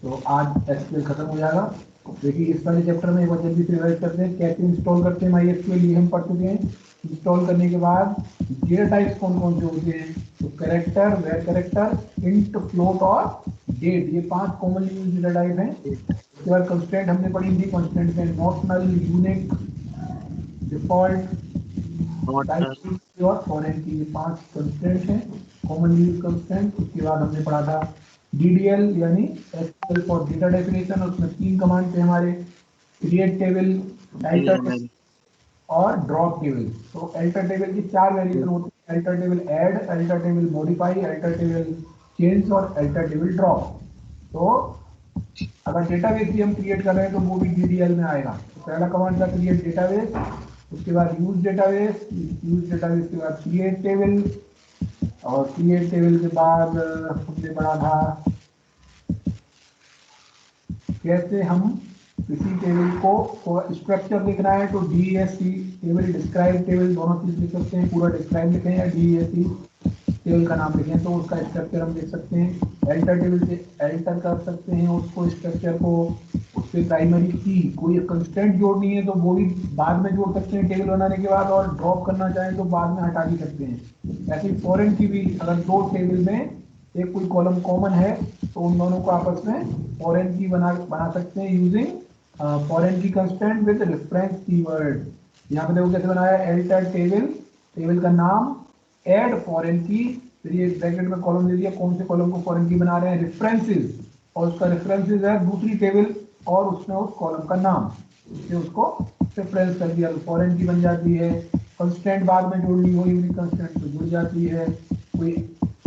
तो आज एसक्यूएल खत्म हो जाएगा। देखिए इस वाले चैप्टर में एक बार जल्दी से रिवाइज करते हैं कैसे इंस्टॉल करते हैं MySQL, ये हम पढ़ चुके हैं। इंस्टॉल करने के बाद डेटा टाइप्स कौन कौन से होते हैं, तो character, var character, int, float और डेट, ये 5 कॉमनली यूज डेटा टाइप हैं। उसके बाद कंस्टेंट हमने पढ़ी थी, कंस्टेंट में not null, unique, default, type और फॉरेन की, ये 5 कंस्टेंट हैं कॉमनली यूज कंस्टेंट। उसके बाद हमने पढ़ा था DDL यानी SQL फॉर डेटा डेफिनेशन, उसमें 3 कमांड थे हमारे, क्रिएट टेबल, अल्टर और ड्रॉप टेबल। तो अल्टर टेबल की 4 वेरिएबल होती है, alter table add, alter table modify, alter table change और अल्टर टेबल ड्रॉप। तो अगर डेटाबेस भी हम क्रिएट कर रहे हैं तो वो भी DDL में आएगा। तो पहला कमांड था क्रिएट डेटाबेस, उसके बाद यूज डेटाबेस, यूज डेटाबेस के बाद क्रिएट टेबल, और क्रिएट टेबल के बाद हमने पढ़ा था कैसे हम किसी टेबल को स्ट्रक्चर लिखना है तो DESC टेबल, डिस्क्राइब टेबल, दोनों चीज लिख सकते हैं, पूरा डिस्क्राइब लिखें या DESC टेबल का नाम लिखें तो उसका स्ट्रक्चर हम लिख सकते हैं। एल्टर टेबल से एल्टर कर सकते हैं उसको, स्ट्रक्चर को, उससे प्राइमरी की कोई कंस्टेंट जोड़नी है तो वो भी बाद में जोड़ सकते हैं टेबल बनाने के बाद, और ड्रॉप करना चाहें तो बाद में हटा भी सकते हैं। ऐसे फॉरेन की भी, अगर 2 टेबल में एक कोई कॉलम कॉमन है तो उन दोनों को आपस में फॉरेन की बना सकते हैं यूजिंग फॉरेन की कंस्टेंट विद रेफरेंस कीवर्ड। यहाँ पे देखो कैसे बनाया, एल्टर टेबल, टेबल का नाम, ऐड फॉरेन की, फिर ये ब्रैकेट में कॉलम दे दिया, कौन से कॉलम को फॉरेन की बना रहे हैं, रेफरेंसेस, और उसका रेफरेंसेस है दूसरी टेबल और उसमें उस कॉलम का नाम, इससे उसको रेफरेंस कर दिया तो फॉरेन की बन जाती है। कंस्टेंट बाद में जोड़नी हो, यूनिक कंस्टेंट तो जुड़ जाती है। कोई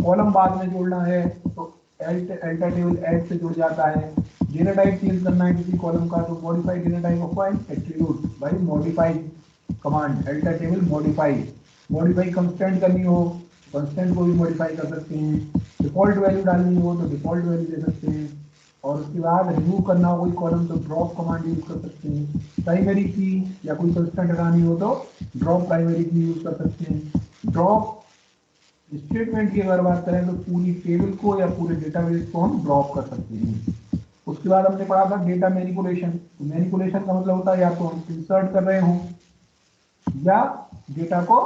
कॉलम बाद में जोड़ना है तो अल्टर टेबल ऐड से जुड़ जाता है। डेटा टाइप चेंज करना है किसी कॉलम का तो modify data type of an attribute by modify command, alter table modify. Modify constant करनी हो, कंस्टेंट को भी मॉडिफाई कर सकते हैं। डिफॉल्ट वैल्यू डालनी हो तो डिफॉल्ट वैल्यू दे सकते हैं। और उसके बाद रिमूव करना हो कोई कॉलम तो ड्रॉप कमांड यूज कर सकते हैं। प्राइमरी की या कोई कंस्टेंट हटानी हो तो ड्रॉप प्राइमरी की यूज कर सकते हैं। ड्रॉप स्टेटमेंट की अगर बात करें तो पूरी टेबल को या पूरे डेटाबेस को हम ड्रॉप कर सकते हैं। उसके बाद हमने पढ़ा था डेटा मैनिपुलेशन। तो मैनिपुलेशन का मतलब होता है या तो हम इंसर्ट कर रहे हों, या डेटा को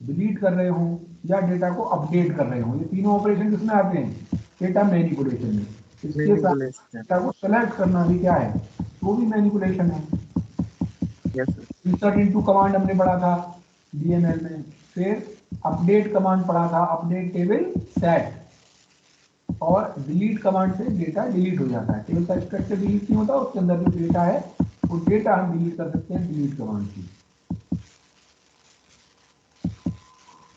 डिलीट कर रहे हों, या डेटा को अपडेट कर रहे हों। ये तीनों ऑपरेशन किसमें आते हैं, डेटा मैनिपुलेशन में। इसके साथ डेटा को सेलेक्ट करना भी क्या है, वो भी मैनिपुलेशन है। इंसर्ट इनटू कमांड हमने पढ़ा था DML में। फिर अपडेट कमांड पढ़ा था, अपडेट टेबल सेट, और डिलीट कमांड से डेटा डिलीट हो जाता है। टेबल का स्ट्रक्चर डिलीट नहीं होता, उसके अंदर जो डेटा है वो डेटा हम डिलीट कर सकते हैं डिलीट कमांड से।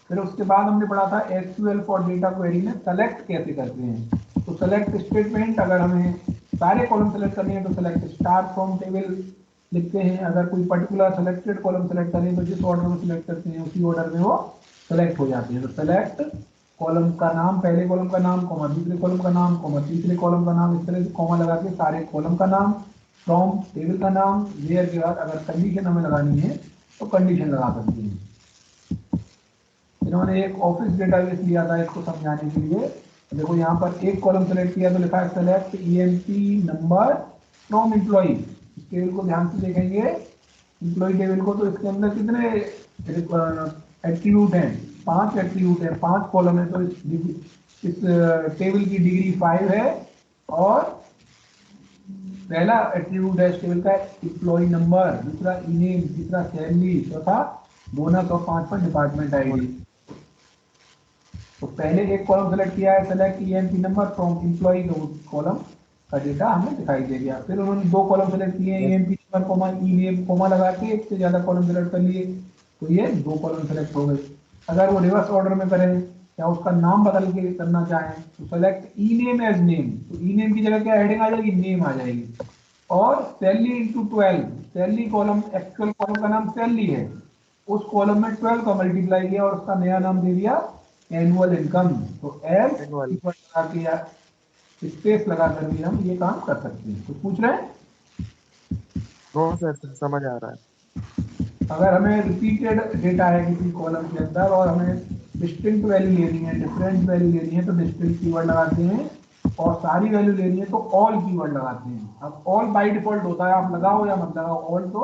फिर उसके बाद हमने पढ़ा था SQL फॉर डेटा क्वेरी में सेलेक्ट कैसे करते हैं। तो सेलेक्ट स्टेटमेंट, अगर हमें सारे कॉलम सेलेक्ट करने हैं तो सेलेक्ट स्टार फ्रॉम टेबल लिखते हैं। अगर कोई पर्टिकुलर सेलेक्टेड कॉलम सेलेक्ट करें तो जिस ऑर्डर में सेलेक्ट करते हैं उसी ऑर्डर में वो सेलेक्ट हो जाती है। तो सेलेक्ट कॉलम का नाम, पहले कॉलम का नाम, कॉमा दूसरे कॉलम का नाम, कॉमा तीसरे कॉलम का नाम, इस तरह से कॉमा लगा के सारे कॉलम का नाम, फ्रॉम टेबल का नाम, वेयर के बाद अगर कंडीशन हमें लगानी है तो कंडीशन लगा सकते हैं। इन्होंने एक ऑफिस डेटाबेस लिया था इसको समझाने के लिए। देखो यहाँ पर एक कॉलम सेलेक्ट किया तो लिखा है select EMP number from employ. इस टेबल को ध्यान से देखेंगे, एम्प्लॉय टेबल को, तो इसके अंदर कितने एट्रीब्यूट हैं, 5 एट्रीब्यूट हैं, 5 कॉलम है। तो इस टेबल की डिग्री 5 है, और पहला एट्रीब्यूट है इस टेबल का एम्प्लॉय नंबर, दूसरा ईमेल, तीसरा सैलरी, चौथा बोनस, और 5वां डिपार्टमेंट आईडी। तो पहले एक कॉलम सेलेक्ट किया है, select EMP number from employ, तो कॉलम का डेटा हमें दिखाई दे गया। फिर उन्होंने 2 कॉलम सेलेक्ट किए, EMP number comma email comma लगा के एक से ज्यादा कॉलम सेलेक्ट कर लिए, तो ये 2 कॉलम सेलेक्ट हो गए। अगर वो रिवर्स ऑर्डर में करें या उसका नाम बदल के करना चाहें तो सेलेक्ट ईनेम एज नेम, तो ईनेम की जगह क्या हेडिंग आ जाएगी, नेम आ जाएगी। और salary into 12, salary column, actual column का नाम सैलरी है, उस कॉलम में 12 का मल्टीप्लाई किया और उसका नया नाम दे दिया एनुअल इनकम। तो एज लगा के या स्पेस लगा कर भी हम ये काम कर सकते हैं। कुछ पूछ रहे हैं? सर समझ आ रहा है। अगर हमें रिपीटेड डेटा है किसी कॉलम के अंदर और हमें डिस्टिंक्ट वैल्यू लेनी है, डिफरेंट वैल्यू लेनी है, तो डिस्टिंक्ट कीवर्ड लगाते हैं और सारी वैल्यू लेनी है तो ऑल कीवर्ड लगाते हैं। अब ऑल बाय डिफॉल्ट होता है, आप लगाओ या मत लगाओ, ऑल तो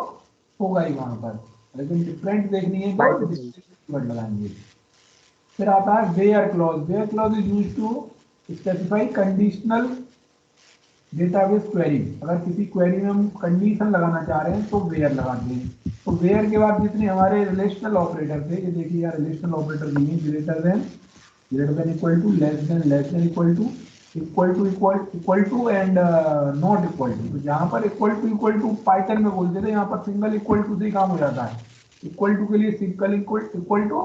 होगा ही वहां पर, लेकिन डिफरेंट देखनी है तो कीवर्ड लगाएंगे। फिर आता है where clause. Where clause is used to specify conditional database query. अगर किसी क्वेरी में हम कंडीशन लगाना चाह रहे हैं तो वेयर लगाते हैं। तो वेयर के बाद जितने हमारे रिलेशनल ऑपरेटर थे, ये देखिए यार रिलेशनल ऑपरेटर दिए, greater than equal to, less than equal to, equal to and not equal to. तो जहाँ पर इक्वल टू पाइथन में बोलते थे, यहाँ पर सिंगल इक्वल टू से ही काम हो जाता है। इक्वल टू के लिए सिंगल इक्वल टू,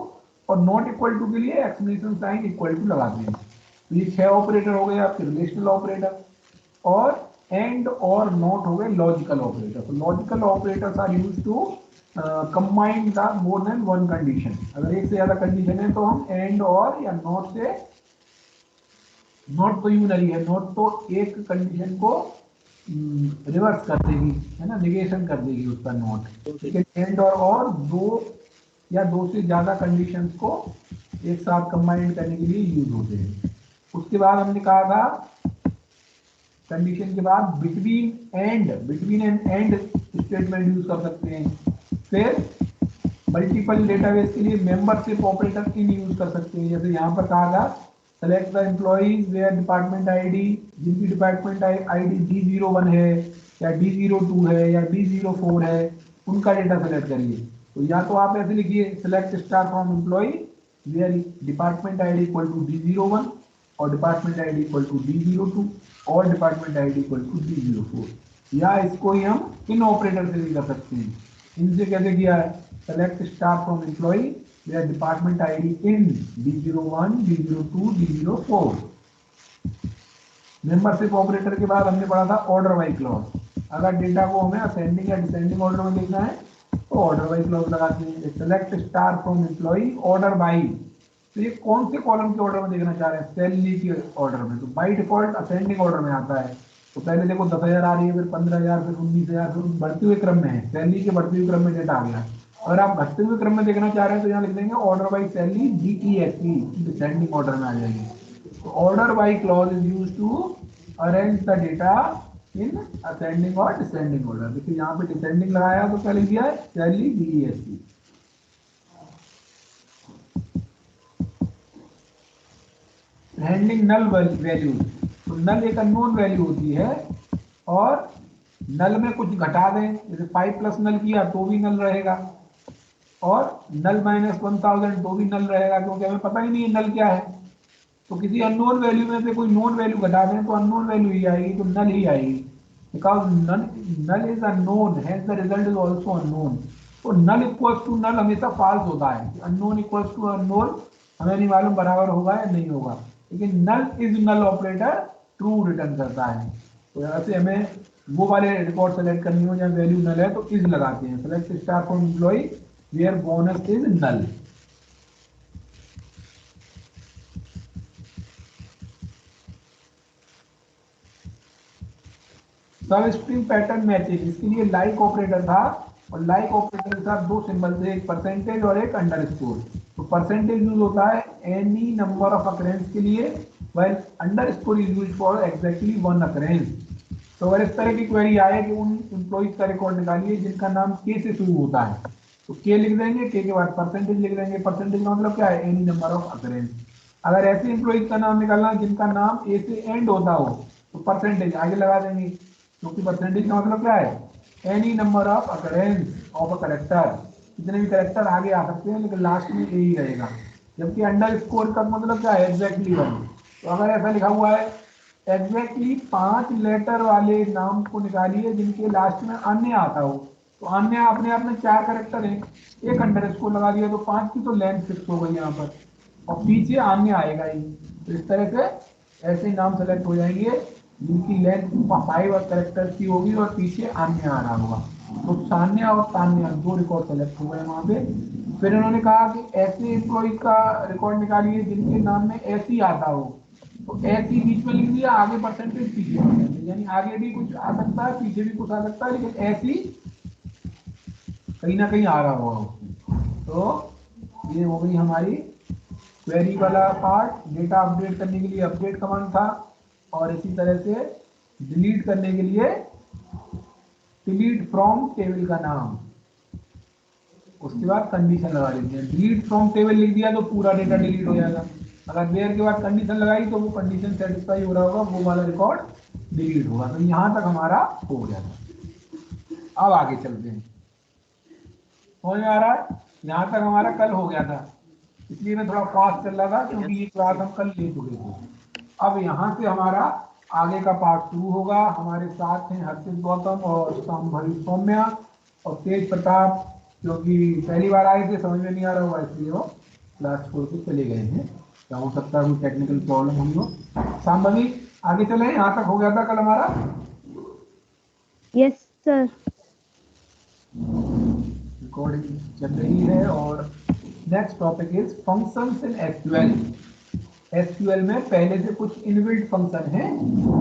और नॉट इक्वल टू के लिए एक्सक्लेमेशन साइन इक्वल टू लगाते हैं। तो ये 6 ऑपरेटर हो गए आपके रिलेशनल ऑपरेटर। और एंड और नॉट हो गए लॉजिकल ऑपरेटर। तो logical operators are use to combine the more than one condition. अगर एक से ज्यादा कंडीशन है तो हम एंड और या नॉट से, नॉट तो यूनरी है, नॉट तो एक कंडीशन को रिवर्स कर देगी, है ना, निगेशन कर देगी उसका नॉट। लेकिन एंड और दो या दो से ज्यादा कंडीशंस को एक साथ कंबाइन करने के लिए यूज होते हैं। उसके बाद हमने कहा था कंडीशन के बाद between and and statement use कर सकते हैं। फिर मल्टीपल डेटाबेस के लिए मेंबरशिप ऑपरेटर इन यूज कर सकते हैं। जैसे यहाँ पर कहा था select the employees where department ID, जिनकी डिपार्टमेंट आईडी D01 है या D02 है या D04 है, उनका डेटा सेलेक्ट करिए। तो या तो आप ऐसे लिखिए select star from employ where department ID equal to D01 और department ID equal to D02 और department ID equal to D04, या इसको ही हम इन ऑपरेटर से भी कर सकते हैं। इनसे कैसे किया है, select star from employ where department ID in D01, D02, D04। Membership operator के बाद हमने पढ़ा था ऑर्डर बाय क्लॉज। अगर डेटा को हमें असेंडिंग या डिसेंडिंग ऑर्डर में देखना है तो ऑर्डर बाय क्लॉज लगाते हैं। Select star from employ order by, तो ये कौन से कॉलम के ऑर्डर में देखना चाह रहे हैं, सैलरी के ऑर्डर में। तो बाय डिफॉल्ट असेंडिंग ऑर्डर में आता है। तो पहले देखो 10,000 आ रही है, फिर 15,000, फिर 19,000, फिर बढ़ते हुए क्रम में है, सैलरी के बढ़ते हुए क्रम में डेटा आ गया। अगर आप घटते हुए क्रम में देखना चाह रहे हैं तो यहाँ लिख देंगे order by salary DESC, descending order में आ जाएगी। तो order by clause is use to arrange the data in ascending और डिसेंडिंग ऑर्डर। देखिए यहाँ पे डिसेंडिंग लगाया तो क्या लिख दिया है, salary DESC। Handling null values. तो नल एक अननोन वैल्यू होती है और नल में कुछ घटा दें, जैसे 5 प्लस नल किया तो भी नल रहेगा, और नल माइनस 1000 तो भी नल रहेगा, क्योंकि हमें पता ही नहीं है नल क्या है। तो किसी अननोन वैल्यू में से कोई नोन वैल्यू घटा दें तो अननोन वैल्यू ही आएगी, तो नल ही आएगी, because null is unknown, hence the result is also unknown. तो नल इक्वल्स टू नल हमेशा फॉल्स होता है, अननोन इक्वल्स टू अननोन हमें नहीं मालूम बराबर होगा या नहीं होगा, लेकिन null is null operator true return करता है। तो ऐसे हमें वो वाले रिकॉर्ड सेलेक्ट करनी हो जहाँ वैल्यू नल है तो इज लगाते हैं, select star from employ where bonus is null. Substring pattern matching, इसके लिए लाइक ऑपरेटर था, और लाइक ऑपरेटर के साथ दो सिंबल थे, एक परसेंटेज और एक अंडरस्कोर। तो परसेंटेज यूज होता है एनी नंबर ऑफ अकरेंस के लिए, while underscore is used for exactly one occurrence. तो अगर इस तरह की क्वेरी आए कि उन एम्प्लॉइज का रिकॉर्ड निकालिए जिनका नाम के से शुरू होता है, तो के लिख देंगे, के बाद परसेंटेज लिख देंगे। परसेंटेज का मतलब क्या है, एनी नंबर ऑफ अकरेंस। अगर ऐसे एम्प्लॉइज का नाम निकालना है जिनका नाम ए से एंड होता हो तो परसेंटेज आगे लगा देंगे, क्योंकि परसेंटेज का मतलब क्या है, any number of occurrence of a character. कितने भी करेक्टर आगे आ सकते हैं लेकिन लास्ट में ए ही रहेगा। जबकि अंडर स्कोर का मतलब क्या है, एग्जैक्टली वन। तो अगर ऐसा लिखा हुआ है एग्जैक्टली 5 लेटर वाले नाम को निकालिए जिनके लास्ट में अन्य आता हो, तो अन्य अपने आप में 4 करेक्टर हैं, एक अंडर स्कोर लगा दिया तो 5 की तो लेंथ फिक्स हो गई यहाँ पर, और पीछे अन्य आएगा ही। तो इस तरह से ऐसे नाम सेलेक्ट हो जाएंगे जिनकी लेंथ 5 करेक्टर्स की होगी और पीछे अन्य आ रहा होगा। तो सान्य और तान्य दो रिकॉर्ड सेलेक्ट हो गए वहां पे। फिर इन्होंने कहा कि ऐसे एम्प्लॉय का रिकॉर्ड निकालिए जिनके नाम में ऐसी आता हो, तो ऐसी बीच में लिख दिया, आगे परसेंटेज पीछे परसेंटेज, यानी आगे भी कुछ आ सकता है पीछे भी कुछ आ सकता है, लेकिन ऐसी कहीं ना कहीं आ रहा होगा उसमें। तो ये हो गई हमारी क्वेरी वाला पार्ट। डेटा अपडेट करने के लिए अपडेट कमांड था, और इसी तरह से डिलीट करने के लिए डिलीट फ्रॉम टेबल का नाम, उसके बाद कंडीशन लगा देते हैं। डिलीट फ्रॉम टेबल लिख दिया तो पूरा डेटा डिलीट हो जाएगा। अगर वेयर के बाद कंडीशन लगाई तो वो कंडीशन सेटिस्फाई हो रहा होगा, वो वाला रिकॉर्ड डिलीट होगा। तो यहाँ तक हमारा हो गया था। अब आगे चलते हैं, समझ में आ रहा है? यहाँ तक हमारा कल हो गया था, इसलिए मैं थोड़ा फास्ट चल रहा था क्योंकि ये क्लास हम कल ले चुके थे। अब यहाँ से हमारा आगे का पार्ट शुरू होगा। हमारे साथ हैं हर्षित गौतम और संभवी सौम्या और तेज प्रताप, क्योंकि पहली बार आए थे, समझ में नहीं आ रहा होगा इसलिए वो क्लास छोड़ के चले गए हैं। क्या हो सकता है कोई टेक्निकल प्रॉब्लम हुई हो। संभवी आगे चले, यहाँ तक हो गया था कल हमारा। Yes sir. रिकॉर्डिंग चल रही है और next topic is functions in SQL. SQL में पहले से कुछ इनबिल्ट फंक्शन हैं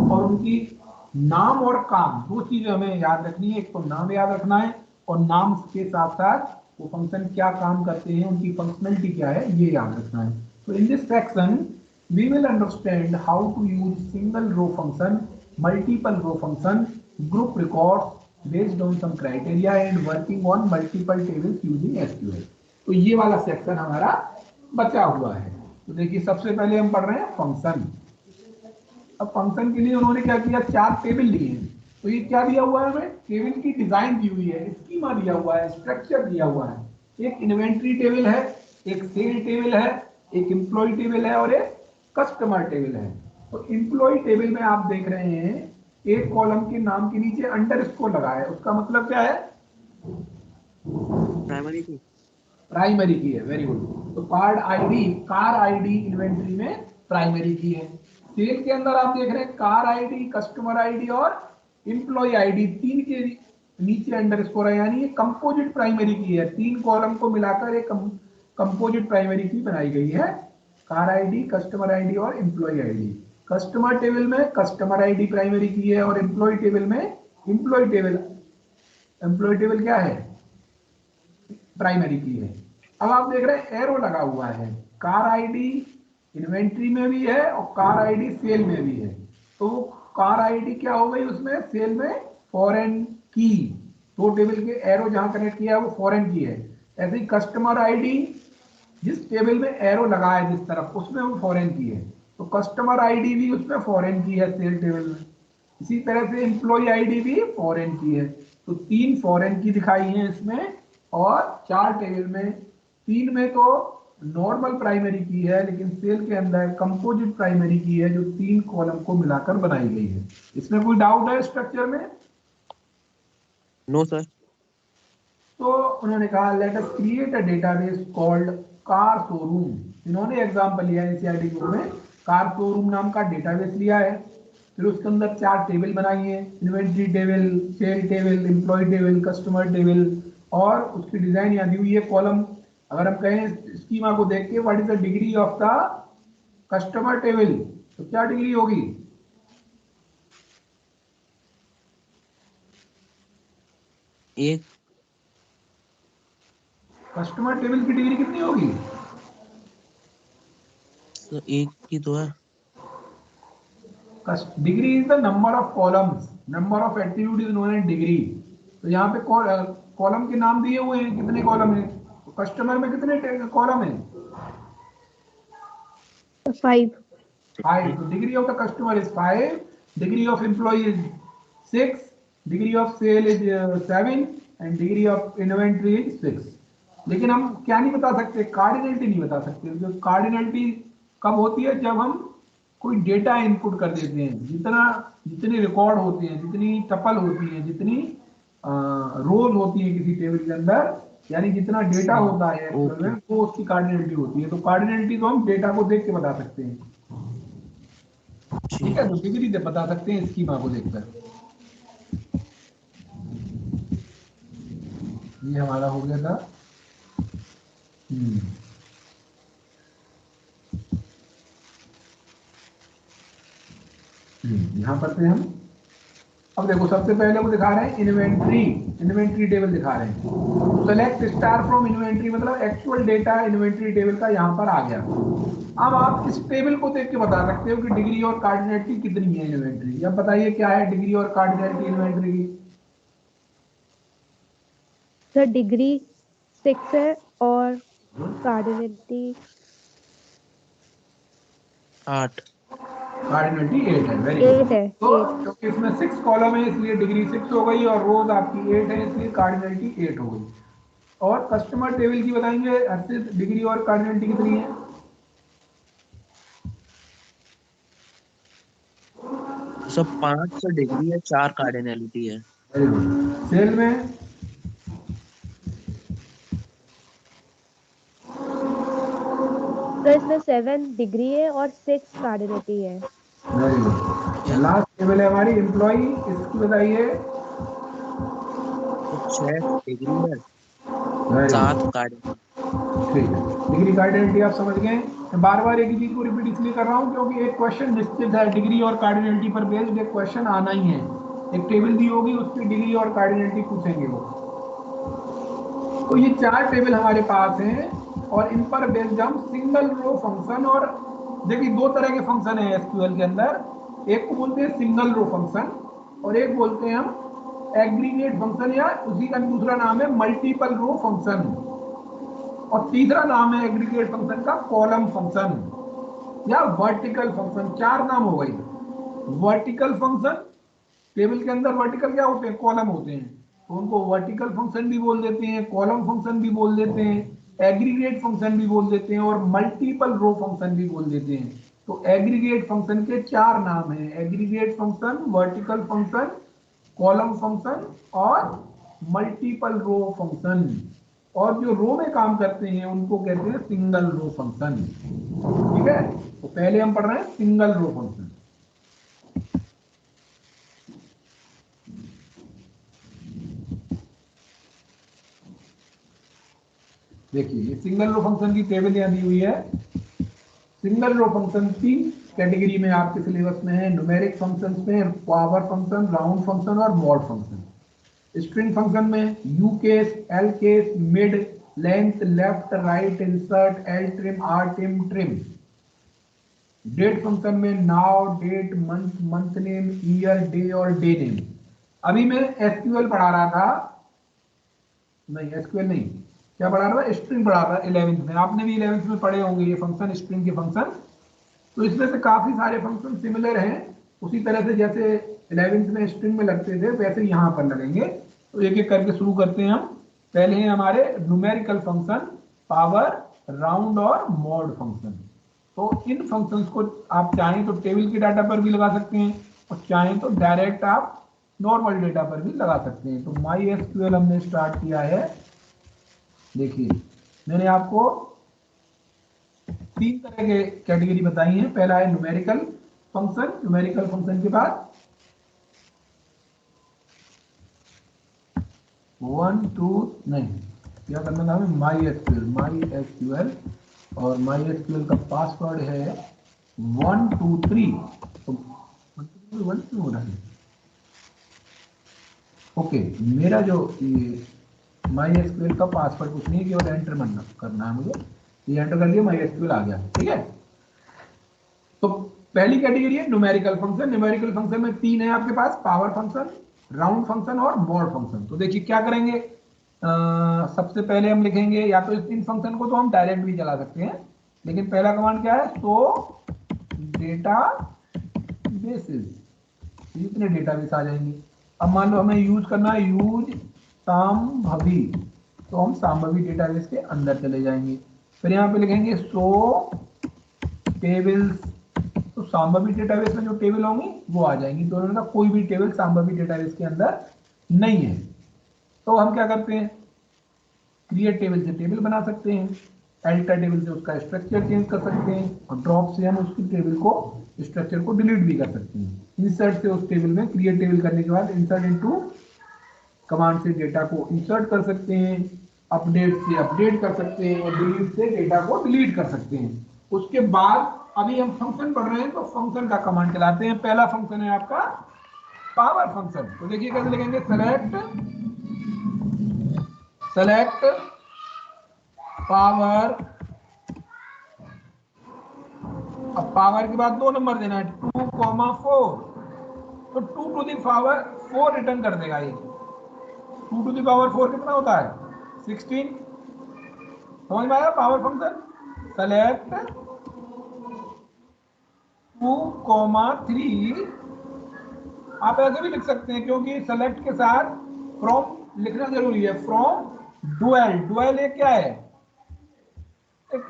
और उनकी नाम और काम, दो चीजें हमें याद रखनी है। एक तो नाम याद रखना है और नाम के साथ साथ वो फंक्शन क्या काम करते हैं, उनकी फंक्शनलिटी क्या है, ये याद रखना है। तो in this section we will understand how to use single row function, multiple row function, group records based on some criteria and working on multiple tables using SQL। तो ये वाला सेक्शन हमारा बचा हुआ है। तो देखिए सबसे पहले हम पढ़ रहे हैं फंक्शन। अब फंक्शन के लिए उन्होंने क्या किया, 4 टेबल लिए हैं। तो ये क्या दिया हुआ है हमें, टेबल की डिजाइन दी हुई है, स्कीमा दिया हुआ है, स्ट्रक्चर दिया हुआ है। एक इन्वेंट्री टेबल है, एक सेल टेबल है, एक एम्प्लॉय टेबल है और एक कस्टमर टेबल है। तो एम्प्लॉय टेबल में आप देख रहे हैं एक कॉलम के नाम के नीचे अंडरस्कोर लगा है, उसका मतलब क्या है, प्राइमरी की है। Very good. तो कार आईडी इन्वेंट्री में प्राइमरी की है। सेल के अंदर आप देख रहे हैं कार आईडी, कस्टमर आईडी और एम्प्लॉय आईडी, तीन के नीचे अंडरस्कोर है, यानी ये कंपोजिट प्राइमरी की है। 3 कॉलम को मिलाकर एक कंपोजिट प्राइमरी की बनाई गई है, कार आईडी, कस्टमर आईडी और एम्प्लॉय आईडी। कस्टमर टेबल में कस्टमर आईडी प्राइमरी की है और एम्प्लॉय टेबल में एम्प्लॉय टेबल क्या है, प्राइमरी की है। अब आप देख रहे हैं एरो लगा हुआ है, कार आईडी इन्वेंट्री में भी है और कार आईडी सेल में भी है। तो कार आईडी क्या हो गई उसमें, सेल में फॉरेन की, दो टेबल के एरो जहां कनेक्ट किया है वो फॉरेन की है। ऐसे ही कस्टमर आईडी जिस टेबल में एरो लगा है जिस तरफ, उसमें वो फॉरेन की है, तो कस्टमर आईडी भी उसमें फॉरेन की है सेल टेबल में। इसी तरह से एम्प्लॉय आईडी भी फॉरेन की है। तो 3 फॉरेन की दिखाई है इसमें और 4 टेबल में। 3 में तो नॉर्मल प्राइमरी की है, लेकिन सेल के अंदर कंपोजिट प्राइमरी की है जो 3 कॉलम को मिलाकर बनाई गई है। इसमें कोई डाउट है स्ट्रक्चर में? No sir. तो उन्होंने कहा let us create a database called car showroom. इन्होंने एग्जांपल लिया एनसीईआरटी बुक में, कार शोरूम नाम का डेटाबेस लिया है। फिर उसके अंदर 4 टेबल बनाई है, inventory table, sale table, employ table, customer table, और उसकी डिजाइन यहाँ दी हुई है कॉलम। अगर हम कहें स्कीमा को देख के what is the degree of the customer table, तो क्या डिग्री होगी, एक। कस्टमर टेबल की डिग्री कितनी होगी, तो एक की तो है। Degree is the number of columns, number of attribute is known as degree. तो यहाँ पे कॉलम के नाम दिए हुए हैं, कितने कॉलम है, तो कस्टमर में कितने कॉलम है, 5। 5। तो degree of the customer is 5, degree of employ is 6, degree of sale is 7 and degree of inventory is 6। लेकिन हम क्या नहीं बता सकते, कार्डिनलिटी नहीं बता सकते, क्योंकि कार्डिनलिटी कब होती है, जब हम कोई डेटा इनपुट कर देते हैं। जितने रिकॉर्ड होते हैं, जितनी टपल होती है, जितनी रोज होती है किसी टेबल के अंदर, यानी जितना डेटा होता है एक्चुअल में, वो उसकी कार्डिनलिटी होती है। तो कार्डिनलिटी तो हम डेटा को देख के बता सकते हैं, ठीक है, तो डिग्री से बता सकते हैं स्कीमा को देखकर। ये हमारा हो गया था। यहाँ पर थे हम, अब देखो सबसे पहले वो दिखा रहे हैं इन्वेंट्री टेबल दिखा रहे हैं। सेलेक्ट स्टार फ्रॉम इन्वेंट्री मतलब एक्चुअल डेटा इन्वेंट्री टेबल का यहाँ पर आ गया। अब आप इस टेबल को देख के बता सकते हो कि डिग्री और कार्डिनैलिटी कितनी है इन्वेंट्री। अब बताइए क्या है डिग्री और कार्डिनैलिटी इन्वेंट्री की। सर डिग्री 6 है और कार्डिनलिटी 8। कार्डिनैलिटी 8 है। Very 8 good. है। तो 8 क्योंकि इसमें 6 कॉलम है इसलिए डिग्री 6 हो गई और रोज आपकी 8 है इसलिए कार्डिनैलिटी 8 हो गई। और कस्टमर टेबल की बताएंगे अर्षित डिग्री और कार्डिनैलिटी कितनी है। सब 5 डिग्री है, 4 कार्डिनैलिटी है। Very good. सेल में तो इसमें 7 डिग्री है और 6 कार्डिनलिटी है। Very good. लास्ट टेबल है हमारी एम्प्लॉय, इसकी बताइए। तो 6 डिग्री है, वेरी 7 गुड। कार्डिनैलिटी। ठीक है, डिग्री का आइडेंटिटी आप समझ गए। मैं बार बार एक ही चीज को रिपीट इसलिए कर रहा हूँ क्योंकि एक क्वेश्चन निश्चित है डिग्री और कार्डिनैलिटी पर बेस्ड एक क्वेश्चन आना ही है। एक टेबल दी होगी उसकी डिग्री और कार्डिनैलिटी पूछेंगे वो। तो ये 4 टेबल हमारे पास हैं और इन पर बेस्ड हम सिंगल रो फंक्शन और देखिए 2 तरह के फंक्शन है एसक्यूएल के अंदर। एक को बोलते हैं सिंगल रो फंक्शन और एक बोलते हैं हम एग्रीगेट फंक्शन या उसी का दूसरा नाम है मल्टीपल रो फंक्शन और तीसरा नाम है एग्रीगेट फंक्शन का कॉलम फंक्शन या वर्टिकल फंक्शन। 4 नाम हो गए। वर्टिकल फंक्शन टेबल के अंदर वर्टिकल क्या होते हैं कॉलम होते हैं तो उनको वर्टिकल फंक्शन भी बोल देते हैं, कॉलम फंक्शन भी बोल देते हैं, एग्रीगेट फंक्शन भी बोल देते हैं और मल्टीपल रो फंक्शन भी बोल देते हैं। तो एग्रीगेट फंक्शन के 4 नाम हैं aggregate function, vertical function, column function और मल्टीपल रो फंक्शन। और जो रो में काम करते हैं उनको कहते हैं सिंगल रो फंक्शन। ठीक है, तो पहले हम पढ़ रहे हैं सिंगल रो फंक्शन। देखिए ये सिंगल रो फंक्शन की टेबल यहां दी हुई है। सिंगल रो फंक्शन 3 कैटेगरी में आपके सिलेबस में है। न्यूमेरिक फंक्शंस में पावर फंक्शन, राउंड फंक्शन और मॉड फंक्शन। स्ट्रिंग फंक्शन में U case, L case, mid, length, left, right, insert, L trim, R trim, trim. Date function में now, date, month, month name, year, day और day name. अभी मैं SQL पढ़ा रहा था, नहीं एसक्यूएल नहीं, क्या पढ़ा रहा था स्ट्रिंग पढ़ा रहा था 11th में। आपने भी 11th में पढ़े होंगे ये फंक्शन स्ट्रिंग के फंक्शन। तो इसमें से काफी सारे फंक्शन सिमिलर हैं उसी तरह से जैसे 11th में स्ट्रिंग में लगते थे वैसे यहाँ पर लगेंगे। तो एक एक करके शुरू करते हैं हम। पहले हैं हमारे न्यूमेरिकल फंक्शन, पावर, राउंड और मॉड फंक्शन। तो इन फंक्शंस को आप चाहें तो टेबल के डाटा पर भी लगा सकते हैं और चाहें तो डायरेक्ट आप नॉर्मल डेटा पर भी लगा सकते हैं। तो माई एसक्यूएल हमने स्टार्ट किया है। देखिए मैंने आपको 3 तरह के कैटेगरी बताई है। पहला है न्यूमेरिकल फंक्शन, न्यूमेरिकल फंक्शन के बाद 1 2 नहीं क्या करना था हमें माई एसक्यूएल और माई एसक्यूएल का पासवर्ड है 1 2 3। तो 1 क्यों हो रहा है? ओके, मेरा जो ये माई एसक्यूएल का पासवर्ड कुछ नहीं केवल एंटर करना है मुझे। ये एंटर कर दिया, माई एसक्यूएल आ गया। ठीक है, तो पहली कैटेगरी है न्यूमेरिकल फंक्शन। न्यूमेरिकल फंक्शन में 3 है आपके पास, पावर फंक्शन, राउंड फंक्शन और मॉड फंक्शन। तो देखिए क्या करेंगे, सबसे पहले हम लिखेंगे या तो इन फंक्शन को तो हम डायरेक्ट भी चला सकते हैं लेकिन पहला कमांड क्या है, सो डेटा बेसिस, इतने डेटाबेस आ जाएंगे। अब मान लो हमें यूज करना है यूज सांभवी, तो हम सांभवी डेटाबेस के अंदर चले जाएंगे। फिर यहाँ पे लिखेंगे सो टेबल्स, तो सांभवी डेटाबेस में जो टेबल होंगी वो आ जाएंगी। तो उन्होंने कहा कोई भी टेबल सांभवी डेटाबेस के अंदर नहीं है। तो हम क्या करते हैं, क्रिएट टेबल से टेबल बना सकते हैं, एडिटर टेबल से उसका स्ट्रक्चर चेंज कर सकते हैं और ड्रॉप से हम उसकी टेबल को स्ट्रक्चर को डिलीट भी कर सकते हैं। इंसर्ट से उस टेबल में, क्रिएट टेबल करने के बाद इंसर्ट इनटू कमांड से डेटा को इंसर्ट कर सकते हैं, अपडेट से अपडेट कर सकते हैं और डिलीट से डेटा को डिलीट कर सकते हैं। उसके बाद अभी हम फंक्शन पढ़ रहे हैं तो फंक्शन का कमांड चलाते हैं। पहला फंक्शन है आपका पावर फंक्शन। तो देखिए कैसे लिखेंगे, सेलेक्ट पावर। अब पावर के बाद 2 नंबर देना है, 2,4। तो 2 टू दी पावर 4 रिटर्न कर देगा ये। 2 टू दी पावर 4 कितना होता है, 16। समझ में आया पावर फंक्शन। सेलेक्ट 2,3। आप ऐसे भी लिख सकते हैं क्योंकि सेलेक्ट के साथ फ्रॉम लिखना जरूरी है। फ्रॉम डुअल, डुअल एक क्या है, एक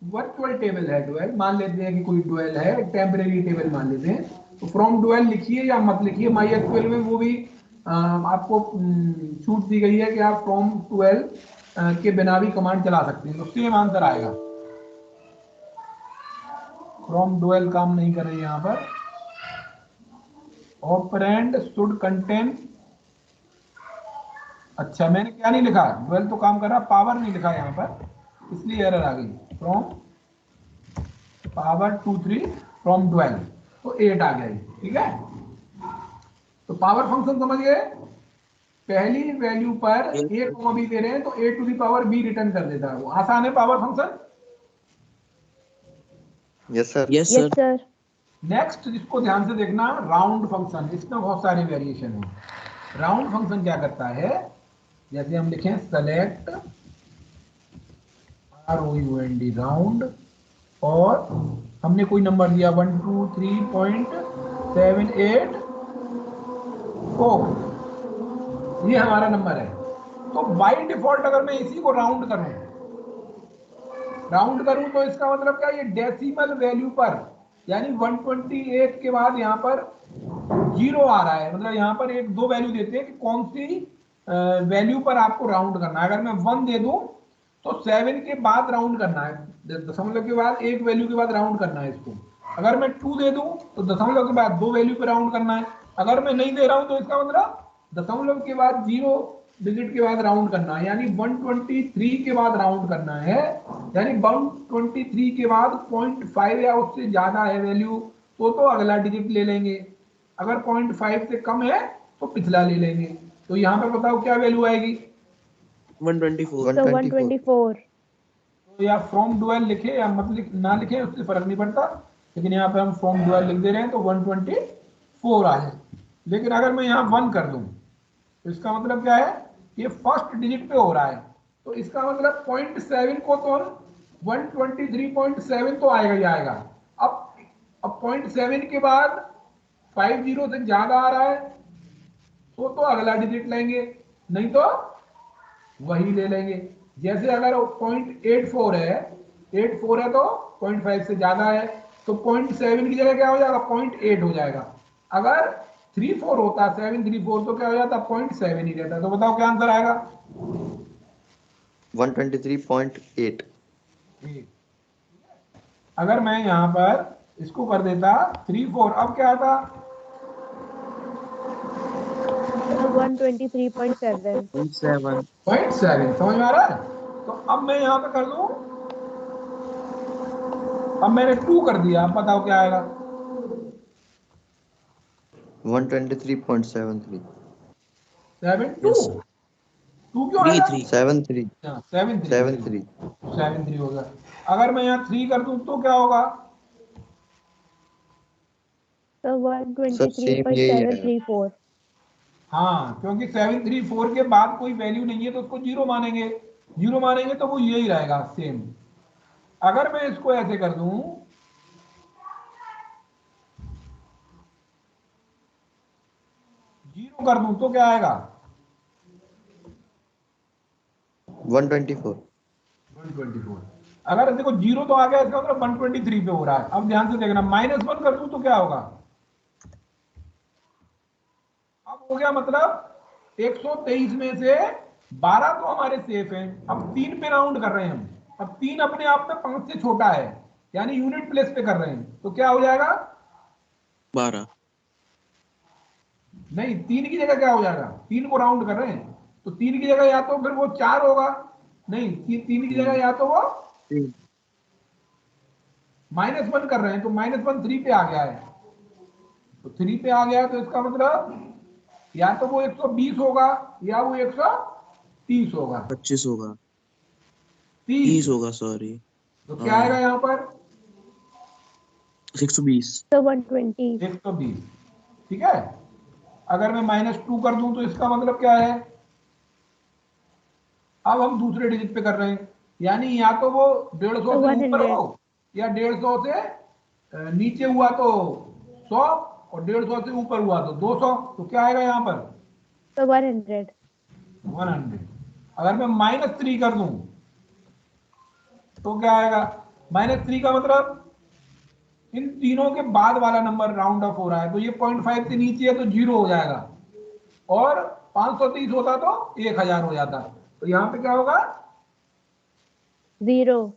वर्चुअल टेबल है। डुअल मान लेते हैं कि कोई डुअल है, टेम्परेरी टेबल मान लेते हैं। तो फ्रॉम डुअल लिखिए या मत लिखिए, माई एसक्यूएल में वो भी आपको छूट दी गई है कि आप फ्रॉम डुअल के बिना भी कमांड चला सकते हैं, तो सेम आंसर आएगा। फ्रॉम डुअल काम नहीं कर रही यहां पर। ऑपरेंड शुड कंटेन, अच्छा मैंने क्या नहीं लिखा, डुअल तो काम कर रहा, पावर नहीं लिखा यहाँ पर, इसलिए एरर आ गई। फ्रॉम पावर 2 3 फ्रॉम 12, तो 8 आ गया, ठीक है। तो पावर फंक्शन समझ गए, पहली वैल्यू पर Yes, a को b दे रहे हैं तो a to the power b return कर देता है। वो आसान है power function. Yes sir. yes yes sir. Sir. Next जिसको ध्यान से देखना, राउंड फंक्शन। इसमें बहुत सारे वेरिएशन है। राउंड फंक्शन क्या करता है, जैसे हम लिखें सेलेक्ट ROUND राउंड, और हमने कोई नंबर दिया 1 2 3.78 4, ये हमारा नंबर है। तो बाय डिफॉल्ट अगर मैं इसी को राउंड करूं तो इसका मतलब क्या, ये डेसिमल वैल्यू पर, यानी 128 के बाद यहाँ पर 0 आ रहा है। मतलब यहाँ पर एक दो वैल्यू देते हैं कि कौन सी वैल्यू पर आपको राउंड करना है। अगर मैं 1 दे दूं तो 7 के बाद राउंड करना है, दशमलव के बाद एक वैल्यू के बाद राउंड करना है इसको। अगर मैं 2 दे दूं तो दशमलव के बाद 2 वैल्यू पे राउंड करना है। अगर मैं नहीं दे रहा हूं तो इसका मतलब दशमलव के बाद 0 डिजिट के बाद राउंड करना है, यानी 123 के बाद राउंड करना है। यानी 123 के बाद 0.5 या उससे ज्यादा है वैल्यू तो अगला डिजिट ले लेंगे। अगर 0.5 से कम है तो पिछला ले लेंगे। तो यहाँ पर बताओ क्या वैल्यू आएगी, 124. सर 124। 124। तो या फ्रॉम डुअल लिखे या मत ना लिखे उससे फर्क नहीं पड़ता, लेकिन यहाँ पे हम फ्रॉम डुअल लिख दे रहे हैं तो 124 आ जाए। लेकिन अगर मैं यहाँ 1 कर दूं तो इसका मतलब क्या है, ये फर्स्ट डिजिट पे हो रहा है, तो इसका मतलब 0.7 को तो 123.7 तो आएगा ही आएगा। अब 0.7 के बाद 50 से ज्यादा आ रहा है तो अगला डिजिट लेंगे, नहीं तो वही ले लेंगे। जैसे अगर 0.84 है, 84 है तो 0.5 से ज्यादा है तो 0.7 की जगह क्या हो जाएगा, 0.8 हो जाएगा। अगर 34 होता, 734 तो क्या हो जाता, 0.7 ही रहता। तो बताओ क्या आंसर आएगा, 123.8। अगर मैं यहाँ पर इसको कर देता 34, अब क्या आता, 123.7। 7. 0.7। समझ में आ रहा है। तो अब मैं यहाँ पे कर दूं, अब मैंने 2 कर दिया, अब बताओ क्या आएगा, 123.73। 72। Yes. 2 क्यों 3 आएगा, 3. 73। 7 3 73। 7 3 होगा। अगर मैं यहाँ 3 कर दूं तो क्या होगा, सर सर सेम यही है। 123.734। हाँ क्योंकि 734 के बाद कोई वैल्यू नहीं है तो उसको 0 मानेंगे, 0 मानेंगे तो वो यही रहेगा सेम। अगर मैं इसको ऐसे कर दूं, 0 कर दूं तो क्या आएगा, 124। 124। अगर देखो 0 तो आ गया, इसका मतलब 123 पे हो रहा है। अब ध्यान से देखना, -1 कर दूं तो क्या होगा, अब हो गया मतलब 123 में से 12 तो हमारे सेफ हैं। अब 3 पे राउंड कर रहे हैं हम, अब 3 अपने आप में 5 से छोटा है, यानी यूनिट प्लेस पे कर रहे हैं, तो क्या हो जाएगा, 12. नहीं 3 की जगह क्या हो जाएगा, 3 को राउंड कर रहे हैं तो 3 की जगह या तो फिर वो 4 होगा, नहीं 3 की जगह या तो वो 3. -1 कर रहे हैं तो -1 3 पे आ गया है, तो 3 पे आ गया, तो इसका मतलब या तो वो 120 होगा या वो 130 होगा। 25 होगा, 30। 30 होगा, सॉरी। तो क्या आएगा यहाँ पर? 620। So 120. 120। ठीक है। अगर मैं -2 कर दूं तो इसका मतलब क्या है? अब हम दूसरे डिजिट पे कर रहे हैं, यानी या तो वो 150 So से ऊपर 100. हो या 150 से नीचे हुआ तो 100, और 150 से ऊपर हुआ तो 200। तो क्या आएगा यहाँ पर? So 100. 100। अगर मैं -3 कर दूं तो क्या आएगा? -3 का मतलब इन तीनों के बाद वाला नंबर राउंड ऑफ हो रहा है, तो ये 0.5 से नीचे है तो 0 हो जाएगा, और 530 होता तो 1000 हो जाता। तो यहाँ पे क्या होगा? 0.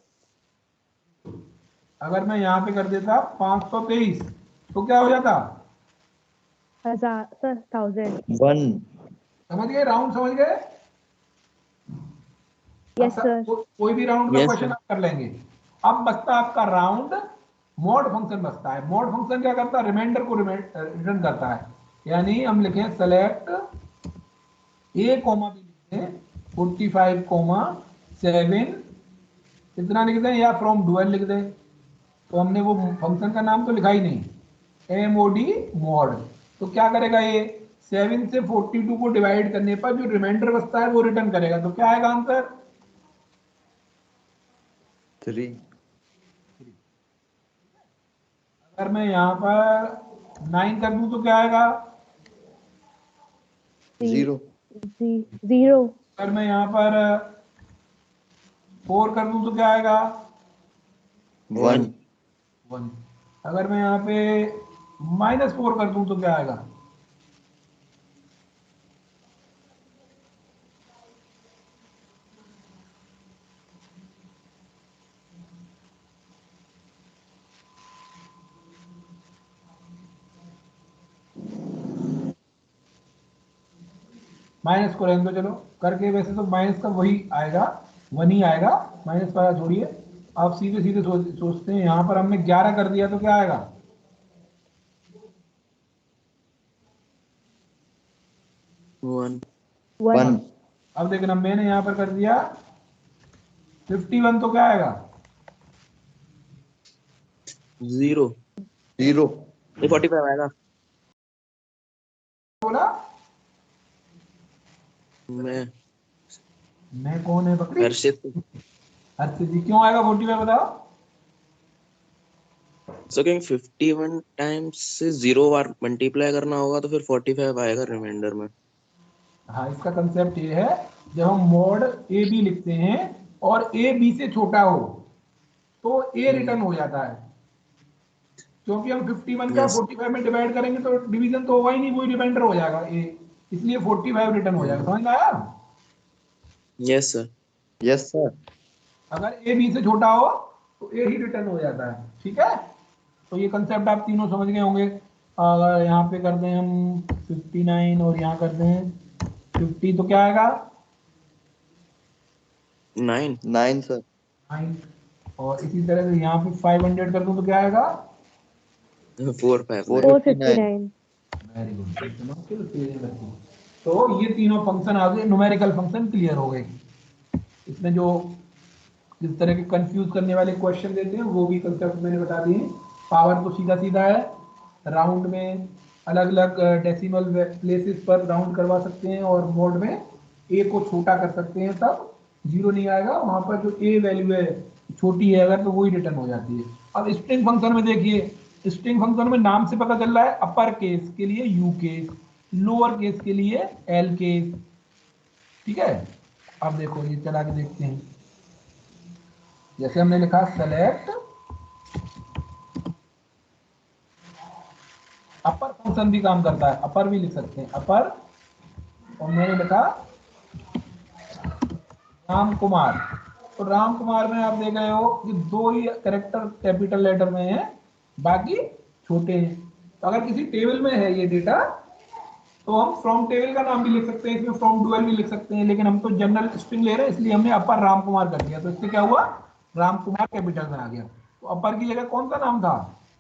अगर मैं यहाँ पे कर देता 523 तो क्या हो जाता? 1000. Sir, 1000. 1. समझ गए? राउंड समझ गए? Yes, sir. कोई भी राउंड का Yes, क्वेश्चन sir. आप कर लेंगे। अब बचता है आपका राउंड मॉड फंक्शन बचता है। मॉड फंक्शन क्या करता है? रिमाइंडर को रिटर्न करता है। यानी हम लिखें सेलेक्ट ए कोमा भी लिखते 45 कोमा 7, इतना लिख दें, या फ्रॉम डुअल लिख दें। तो हमने वो फंक्शन का नाम तो लिखा ही नहीं, MOD मॉड। तो क्या करेगा ये? 7 से 42 को डिवाइड करने पर जो रिमाइंडर बचता है वो रिटर्न करेगा। तो क्या आएगा आंसर? 3. अगर मैं यहाँ पर 9 कर दूं तो क्या आएगा? 0. 0. अगर मैं यहाँ पर 4 कर दूं तो क्या आएगा? 1. 1। अगर मैं यहाँ पे -4 कर दूं तो क्या आएगा? माइनस को रहने दो, चलो करके, वैसे तो माइनस का वही आएगा, 1 ही आएगा, माइनस वाला छोड़िए। आप सीधे सीधे सोचते हैं, यहाँ पर हमने 11 कर दिया तो क्या आएगा? 1। 1. 1. अब देखना, मैंने यहाँ पर कर दिया 51 तो क्या आएगा? 0। 0. 45 आएगा। बोला मैं मैं कौन है बकरी? हर्षित। हर्षित जी, क्यों आएगा 45 बताओ? सो क्योंकि 51 टाइम्स से 0 बार मल्टीप्लाई करना होगा तो फिर 45 आएगा रिमाइंडर में। हाँ, इसका कंसेप्ट ये है, जब हम मॉड ए बी लिखते हैं और ए बी से छोटा हो तो ए रिटर्न हो जाता है, क्योंकि हम 51 का यस 45 में डिवाइड करेंगे तो डिवीजन तो होगा ही नहीं, वही रिमाइंडर हो जाएगा ए, इसलिए 45 रिटर्न हो जाएगा। समझ में आया? Yes sir. Yes, sir. अगर ए बी से छोटा हो तो ए ही रिटर्न हो जाता है। ठीक है, तो ये कंसेप्ट आप तीनों समझ गए होंगे। अगर यहाँ पे कर दें हम 59 और यहाँ कर दें 50 तो क्या आएगा? 9। 9, sir. 9। और इसी तरह से यहाँ पे 500 कर दूं तो क्या आएगा? 4 5 9। 459. Very good. तो ये तीनों फंक्शन आ गए, न्यूमेरिकल फंक्शन क्लियर हो गए। इसमें जो जिस तरह के कंफ्यूज करने वाले क्वेश्चन देते हैं वो भी कंसेप्ट मैंने बता दिए। पावर तो सीधा सीधा है, राउंड में अलग अलग डेसिमल प्लेसेस पर राउंड करवा सकते हैं, और मोड में ए को छोटा कर सकते हैं, तब 0 नहीं आएगा। वहां पर जो ए वैल्यू है छोटी है अगर, तो वही रिटर्न हो जाती है। अब स्ट्रिंग फंक्शन में देखिए, स्ट्रिंग फंक्शन में नाम से पता चल रहा है, अपर केस के लिए यू केस, लोअर केस के लिए एल केस। ठीक है, अब देखो ये चला के देखते हैं। जैसे हमने लिखा सेलेक्ट अपर, फंक्शन भी काम करता है, अपर भी लिख सकते हैं अपर, और मैंने लिखा राम कुमार। तो राम कुमार में आप देख रहे हो कि 2 ही कैरेक्टर कैपिटल लेटर में है, बाकी छोटे हैं। तो अगर किसी टेबल में है ये डेटा तो हम फ्रॉम टेबल का नाम भी लिख सकते हैं, इसमें फ्रॉम डुअल भी लिख सकते हैं, लेकिन हम तो जनरल स्ट्रिंग ले रहे हैं इसलिए हमने अपर राम कुमार कर दिया। तो इससे क्या हुआ? राम कुमार कैपिटल में आ गया। तो अपर की जगह कौन सा नाम था?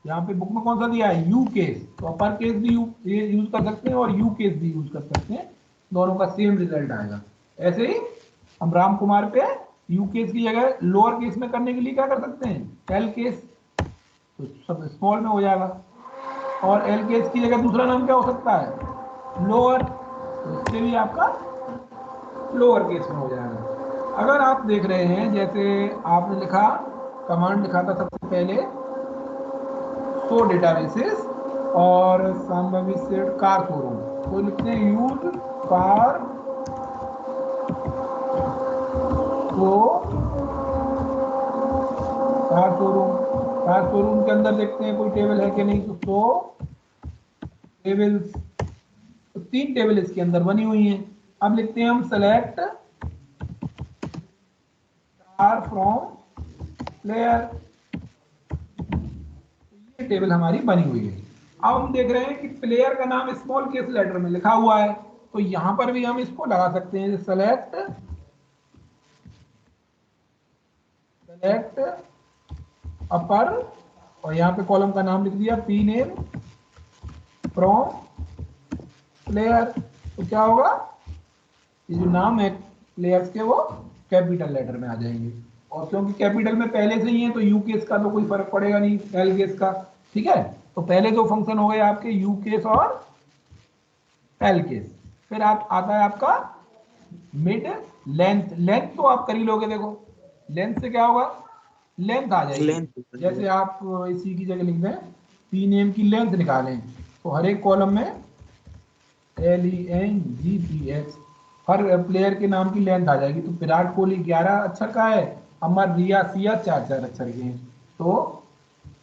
यहाँ पे बुक में कौन सा दिया है, यू केस, तो अपर केस भी यूज कर सकते हैं और यू केस भी यूज कर सकते हैं, दोनों का सेम रिजल्ट आएगा। ऐसे ही हम राम कुमार पे यू केस की जगह लोअर केस में करने के लिए क्या कर सकते हैं, एल केस, तो सब स्मॉल में हो जाएगा। और एल केस की जगह दूसरा नाम क्या हो सकता है, लोअर, तो इससे भी आपका लोअर केस में हो जाएगा। अगर आप देख रहे हैं जैसे आपने लिखा, कमांड लिखा था सबसे पहले शो डेटाबेसेस और संभावित सेट कार शोरूम, तो लिखते हैं यूज कार को कार शोरूम। कार शोरूम के अंदर देखते हैं कोई टेबल है कि नहीं, तो टेबल्स, तो 3 टेबल इसके अंदर बनी हुई हैं। अब लिखते हैं हम सेलेक्ट कार फ्रॉम प्लेयर, ये टेबल हमारी बनी हुई है। अब हम देख रहे हैं कि प्लेयर का नाम स्मॉल केस लेटर में लिखा हुआ है, तो यहां पर भी हम इसको लगा सकते हैं, सेलेक्ट अपर, और यहाँ पे कॉलम का नाम लिख दिया पी नेम फ्रॉम प्लेयर, तो क्या होगा, ये जो नाम है प्लेयर्स के वो कैपिटल लेटर में आ जाएंगे, और क्योंकि कैपिटल में पहले से ही है तो यू केस का तो कोई फर्क पड़ेगा नहीं एल केस का, ठीक है। तो पहले दो फंक्शन हो गए आपके यू केस और एल केस। फिर आता है आपका मिड लेंथ। लेंथ तो आप कर ही लोगे, देखो लेंथ से क्या होगा, लेंथ आ जाएगी। लेंथ जैसे आप इसी की जगह लिख दें पी नेम की लेंथ निकालें, तो हर एक कॉलम में LENGTH हर प्लेयर के नाम की लेंथ आ जाएगी। तो विराट कोहली 11 अक्षर का है, अमर रिया सिया 4 अक्षर के हैं, तो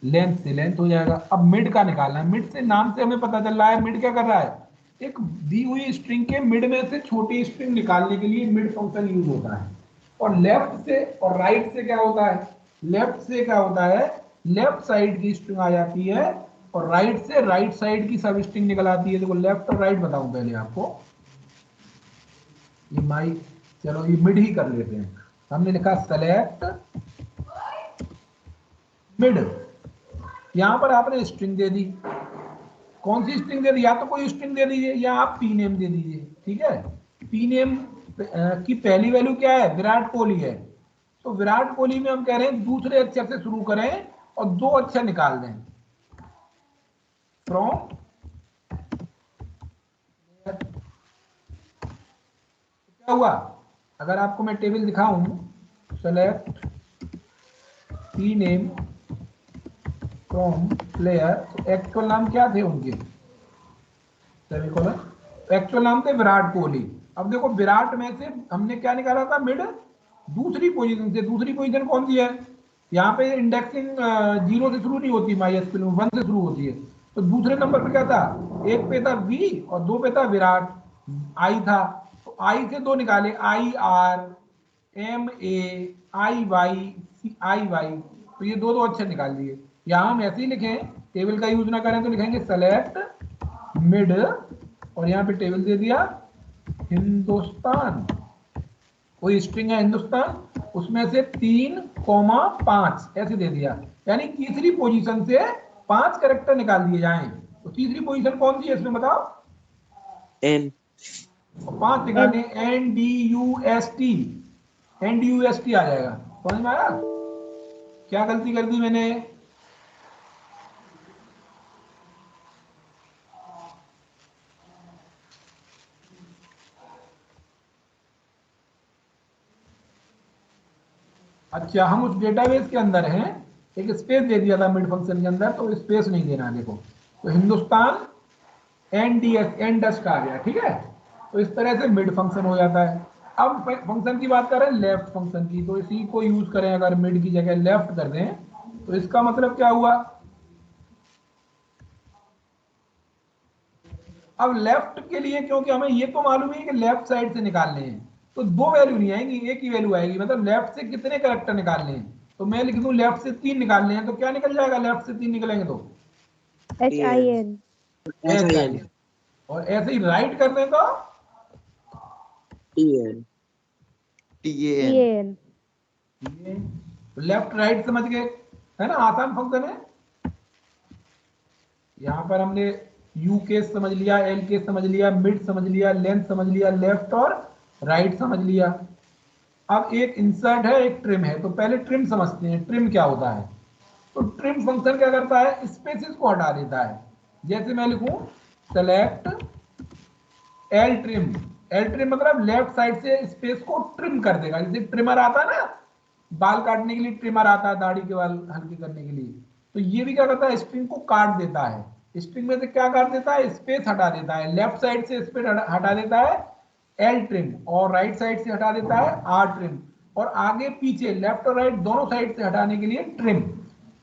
लेंथ से लेंथ हो जाएगा। अब मिड का निकालना है, मिड से नाम से हमें पता चल रहा है मिड क्या कर रहा है, एक दी हुई स्ट्रिंग के मिड में से छोटी स्ट्रिंग निकालने के लिए मिड फंक्शन यूज होता है। और लेफ्ट से और राइट से क्या होता है, लेफ्ट से क्या होता है, लेफ्ट साइड की स्ट्रिंग आ जाती है, और राइट से राइट साइड की सब स्ट्रिंग निकल आती है। देखो लेफ्ट और राइट बताऊं पहले आपको, ये माई, चलो ये मिड ही कर लेते हैं। हमने लिखा सेलेक्ट मिड, यहां पर आपने स्ट्रिंग दे दी, कौन सी स्ट्रिंग दे दी, या तो कोई स्ट्रिंग दे दीजिए या आप पी नेम दे दीजिए, ठीक है। पी नेम की पहली वैल्यू क्या है, विराट कोहली है, तो विराट कोहली में हम कह रहे हैं दूसरे अक्षर से शुरू करें और 2 अक्षर निकाल दें, फ्रॉम, क्या हुआ, अगर आपको मैं टेबल दिखाऊं, select P name from player, तो एक्चुअल नाम क्या थे उनके, सेमीकोलन, एक्चुअल नाम थे विराट कोहली। अब देखो विराट में से हमने क्या निकाला था, मिड, दूसरी पोजीशन से, दूसरी पोजीशन कौन सी है, यहाँ पे इंडेक्सिंग 0 से शुरू नहीं होती, MySQL में 1 से शुरू होती है, तो दूसरे नंबर पे क्या था, एक पे था वी और 2 पे था विराट, आई था, तो आई से 2 निकाले, IRMAIY, तो ये दो अक्षर निकाल दिए। यहाँ हम ऐसे ही लिखें, टेबल का यूज ना करें तो लिखेंगे सेलेक्ट मिड, और यहाँ पे टेबल दे दिया हिंदुस्तान, कोई स्ट्रिंग है हिंदुस्तान, उसमें से 3,5 ऐसे दे दिया, यानी तीसरी पोजीशन से 5 कैरेक्टर निकाल दिए जाएं। तो तीसरी पोजीशन कौन सी है इसमें बताओ, N 5 निकालने, NDUST आ जाएगा, समझ में आया, क्या गलती कर दी मैंने, अच्छा हम उस डेटाबेस के अंदर हैं, एक स्पेस दे दिया था मिड फंक्शन के अंदर, तो स्पेस नहीं देना, देखो तो हिंदुस्तान NDS आ गया, ठीक है। तो इस तरह से मिड फंक्शन हो जाता है। अब फंक्शन की बात करें लेफ्ट फंक्शन की, तो इसी को यूज करें, अगर मिड की जगह लेफ्ट कर दें तो इसका मतलब क्या हुआ, अब लेफ्ट के लिए क्योंकि हमें ये तो मालूम है कि लेफ्ट साइड से निकालने हैं, तो 2 वैल्यू नहीं आएंगी, एक ही वैल्यू आएगी, मतलब लेफ्ट से कितने कैरेक्टर निकालने हैं, तो मैं लिख दूं लेफ्ट से 3 निकालने हैं, तो क्या निकल जाएगा, लेफ्ट से 3 निकलेंगे तो HIN SIN, और ऐसे ही राइट कर दें तो TN TAN TAN left right, समझ गए, है ना, आसान फंक्शन है। यहाँ पर हमने यू केस समझ लिया, एल केस समझ लिया, मिड समझ लिया, लेंथ समझ लिया, लेफ्ट और राइट समझ लिया। अब एक इंसर्ट है, एक ट्रिम है, तो पहले ट्रिम समझते हैं। ट्रिम क्या होता है? तो ट्रिम फंक्शन क्या करता है? स्पेसेस को हटा देता है। जैसे मैं लिखूं select L trim, L trim मतलब लेफ्ट साइड से स्पेस को ट्रिम कर देगा। जैसे ट्रिमर आता है ना, बाल काटने के लिए ट्रिमर आता है, दाढ़ी के बाल हल्के करने के लिए, तो ये भी क्या करता है? स्ट्रिंग को काट देता है। स्ट्रिंग में से क्या काट देता है? स्पेस हटा देता है। लेफ्ट साइड से स्पेस हटा देता है एल ट्रिम, और राइट साइड से हटा देता है आर ट्रिम, और आगे पीछे लेफ्ट और राइट दोनों साइड से हटाने के लिए ट्रिम।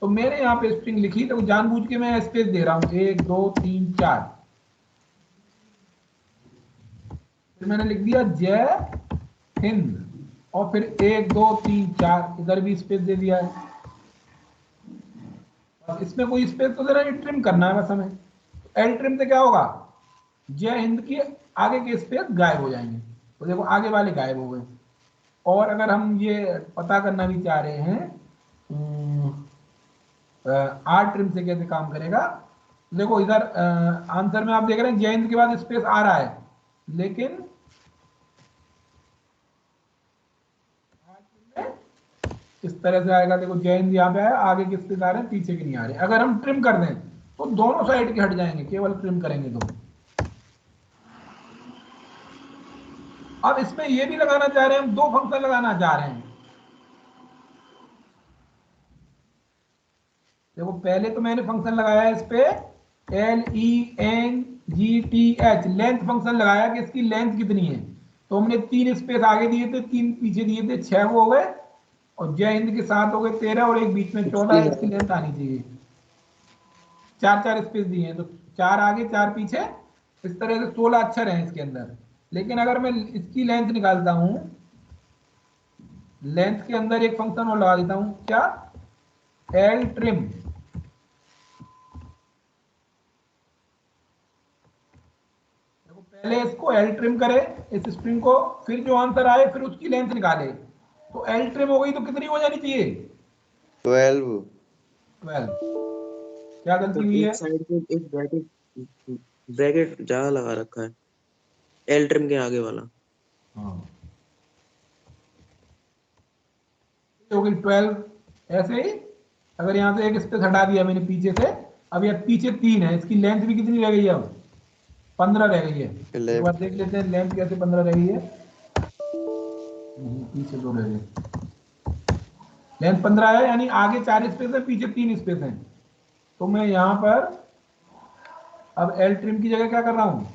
तो मैंने यहाँ पे स्ट्रिंग लिखी, तो जानबूझ के मैं स्पेस दे रहा हूँ 1 2 3 4, फिर मैंने लिख दिया जय हिंद, और फिर 1 2 3 4 इधर भी स्पेस दे दिया है। अब इसमें कोई स्पेस तो देना नहीं, ट्रिम करना है बस हमें। एल ट्रिम से क्या होगा? जय हिंद की आगे के स्पेस गायब हो जाएंगे, तो देखो आगे वाले गायब हो गए। और अगर हम ये पता करना भी चाह रहे हैं आर ट्रिम से कैसे काम करेगा, देखो इधर आंसर में आप देख रहे हैं जय हिंद के बाद स्पेस आ रहा है, लेकिन इस तरह से आएगा। देखो जय हिंद यहाँ पे आया, आगे के स्पेस आ रहे हैं, पीछे के नहीं आ रहे। अगर हम ट्रिम कर दें तो दोनों साइड के हट जाएंगे, केवल ट्रिम करेंगे तो। अब इसमें ये भी लगाना चाह रहे हैं हम, दो फंक्शन लगाना चाह रहे हैं। देखो पहले तो मैंने फंक्शन लगाया इस पे LENGTH, लेंथ फंक्शन लगाया कि इसकी लेंथ कितनी है। तो हमने 3 स्पेस आगे दिए थे, 3 पीछे दिए थे, 6 वो हो गए, और जय हिंद के साथ हो गए 13, और एक बीच में 14 है, इसकी लेंथ आनी चाहिए। 4 4 स्पेस दिए हैं, तो 4 आगे 4 पीछे, इस तरह से 16 अक्षर हैं इसके अंदर। लेकिन अगर मैं इसकी लेंथ निकालता हूं, लेंथ के अंदर एक फंक्शन और लगा देता हूं, क्या? L trim. देखो पहले इसको एल ट्रिम करे, इस स्ट्रिंग को, फिर जो आंसर आए फिर उसकी लेंथ निकाले। तो एल ट्रिम हो गई तो कितनी हो जानी चाहिए? 12। 12। क्या गलती पर हुई है? एक साइड पे एक ब्रैकेट ब्रैकेट ज्यादा लगा रखा है एल ट्रिम के आगे वाला। हाँ, हो गई 12। ऐसे ही अगर यहाँ से एक स्पेस हटा दिया मैंने पीछे से, अब यह पीछे 3 है, इसकी लेंथ भी कितनी रह गई है? अब 15 रह गई है। एक 11। बार देख लेते हैं लेंथ कैसे 15 रह गई है। पीछे 2 रह गए। लेंथ 15 है, यानी आगे 4 स्पेस है, पीछे 3 स्पेस है। तो मैं यहाँ पर अब एल ट्रिम की जगह क्या कर रहा हूँ?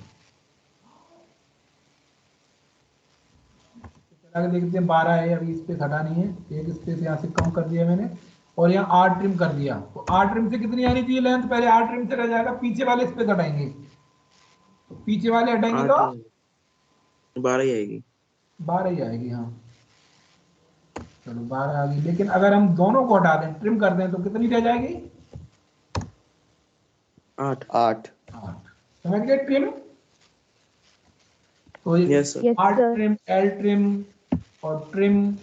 चला के देखते हैं 12 है, अभी स्पेस हटानी है, एक स्पेस यहाँ से कम कर दिया मैंने, और यहाँ आर ट्रिम कर दिया। तो आर ट्रिम से कितनी आनी चाहिए लेंथ? पहले आर ट्रिम से रह जाएगा, पीछे वाले स्पेस हटाएंगे, तो पीछे वाले हटाएंगे तो 8 12 ही आएगी। 12 ही आएगी। हाँ चलो 12 आ गई, लेकिन अगर हम दोनों को हटा दें, ट्रिम कर दें, तो कितनी रह जाएगी? 8। 8। 8। समझ गए ट्रिम? तो yes sir. Yes, are sir. Trim, L trim और ट्रिम,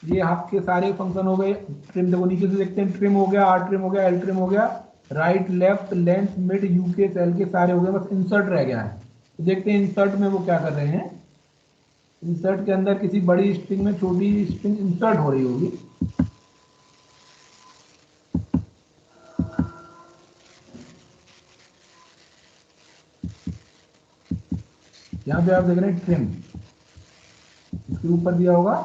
ये आपके सारे फंक्शन हो गए। ट्रिम देखो नीचे से देखते हैं, ट्रिम हो गया, आर ट्रिम हो गया, एल ट्रिम हो गया, right left length mid you के एल के सारे हो गए, बस इंसर्ट रह गया है। तो देखते हैं इंसर्ट में वो क्या कर रहे हैं। इंसर्ट के अंदर किसी बड़ी स्ट्रिंग में छोटी स्ट्रिंग इंसर्ट हो रही होगी। यहाँ पे आप देख रहे हैं ट्रिम, इसके ऊपर दिया होगा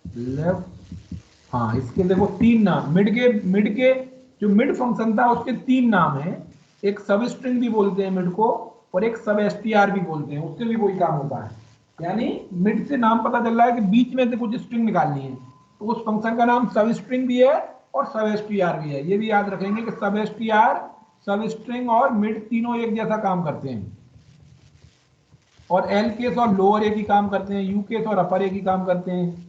लेफ्ट। हाँ इसके देखो 3 नाम, मिड के जो मिड फंक्शन था उसके 3 नाम है। एक सब स्ट्रिंग भी बोलते हैं मिड को, और एक सब एसटीआर भी बोलते हैं, उससे भी कोई काम होता है। यानी मिड से नाम पता चल रहा है कि बीच में से कुछ स्ट्रिंग निकालनी है, तो उस फंक्शन का नाम सब स्ट्रिंग भी है और सब एसटीआर भी है। ये भी याद रखेंगे कि सब एसटीआर, सब स्ट्रिंग और मिड तीनों एक जैसा काम करते हैं, और एल केस और लोअर एक ही काम करते हैं, यू केस और अपर एक ही काम करते हैं।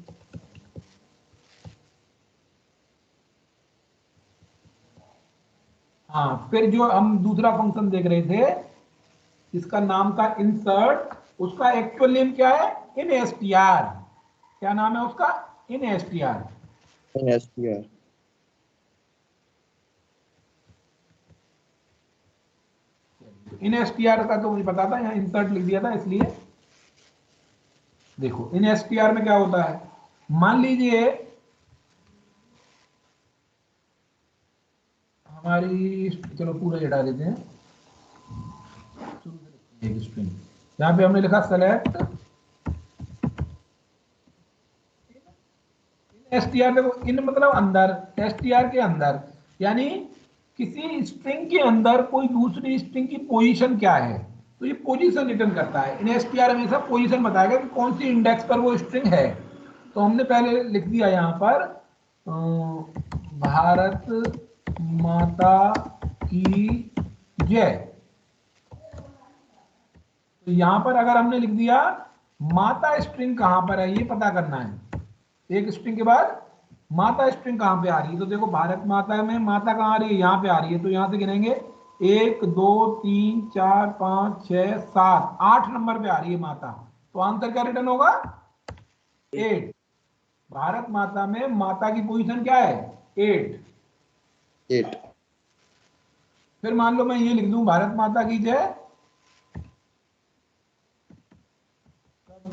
हाँ फिर जो हम दूसरा फंक्शन देख रहे थे, इसका नाम था इंसर्ट, उसका एक्चुअल नेम क्या है? इन एसटीआर। क्या नाम है उसका? इन एसटीआर। STR। इन एसटीआर का तो मुझे पता था, यहाँ इंसर्ट लिख दिया था इसलिए। देखो इन एसटीआर में क्या होता है, मान लीजिए हमारी, चलो पूरा हटा देते हैं, एक स्ट्रिंग यहाँ पे हमने लिखा सेलेक्ट एसटीआर। देखो इन मतलब अंदर, एसटीआर के अंदर, यानी किसी स्ट्रिंग के अंदर कोई दूसरी स्ट्रिंग की पोजीशन क्या है, तो ये पोजीशन रिटर्न करता है। इन एसटीआर हमेशा पोजीशन बताएगा कि कौन सी इंडेक्स पर वो स्ट्रिंग है। तो हमने पहले लिख दिया यहाँ पर भारत माता की जय। तो यहाँ पर अगर हमने लिख दिया माता स्ट्रिंग कहां पर है ये पता करना है, एक स्ट्रिंग के बाद माता स्ट्रिंग कहां पे आ रही है। तो देखो भारत माता में माता कहां आ रही है, यहाँ पे आ रही है। तो यहां से गिनेंगे 1 2 3 4 5 6 7 8 नंबर पे आ रही है माता। तो आंसर क्या रिटर्न होगा, 8। भारत माता में माता की पोजीशन क्या है, 8। 8। फिर मान लो मैं ये लिख दूं भारत माता की जय,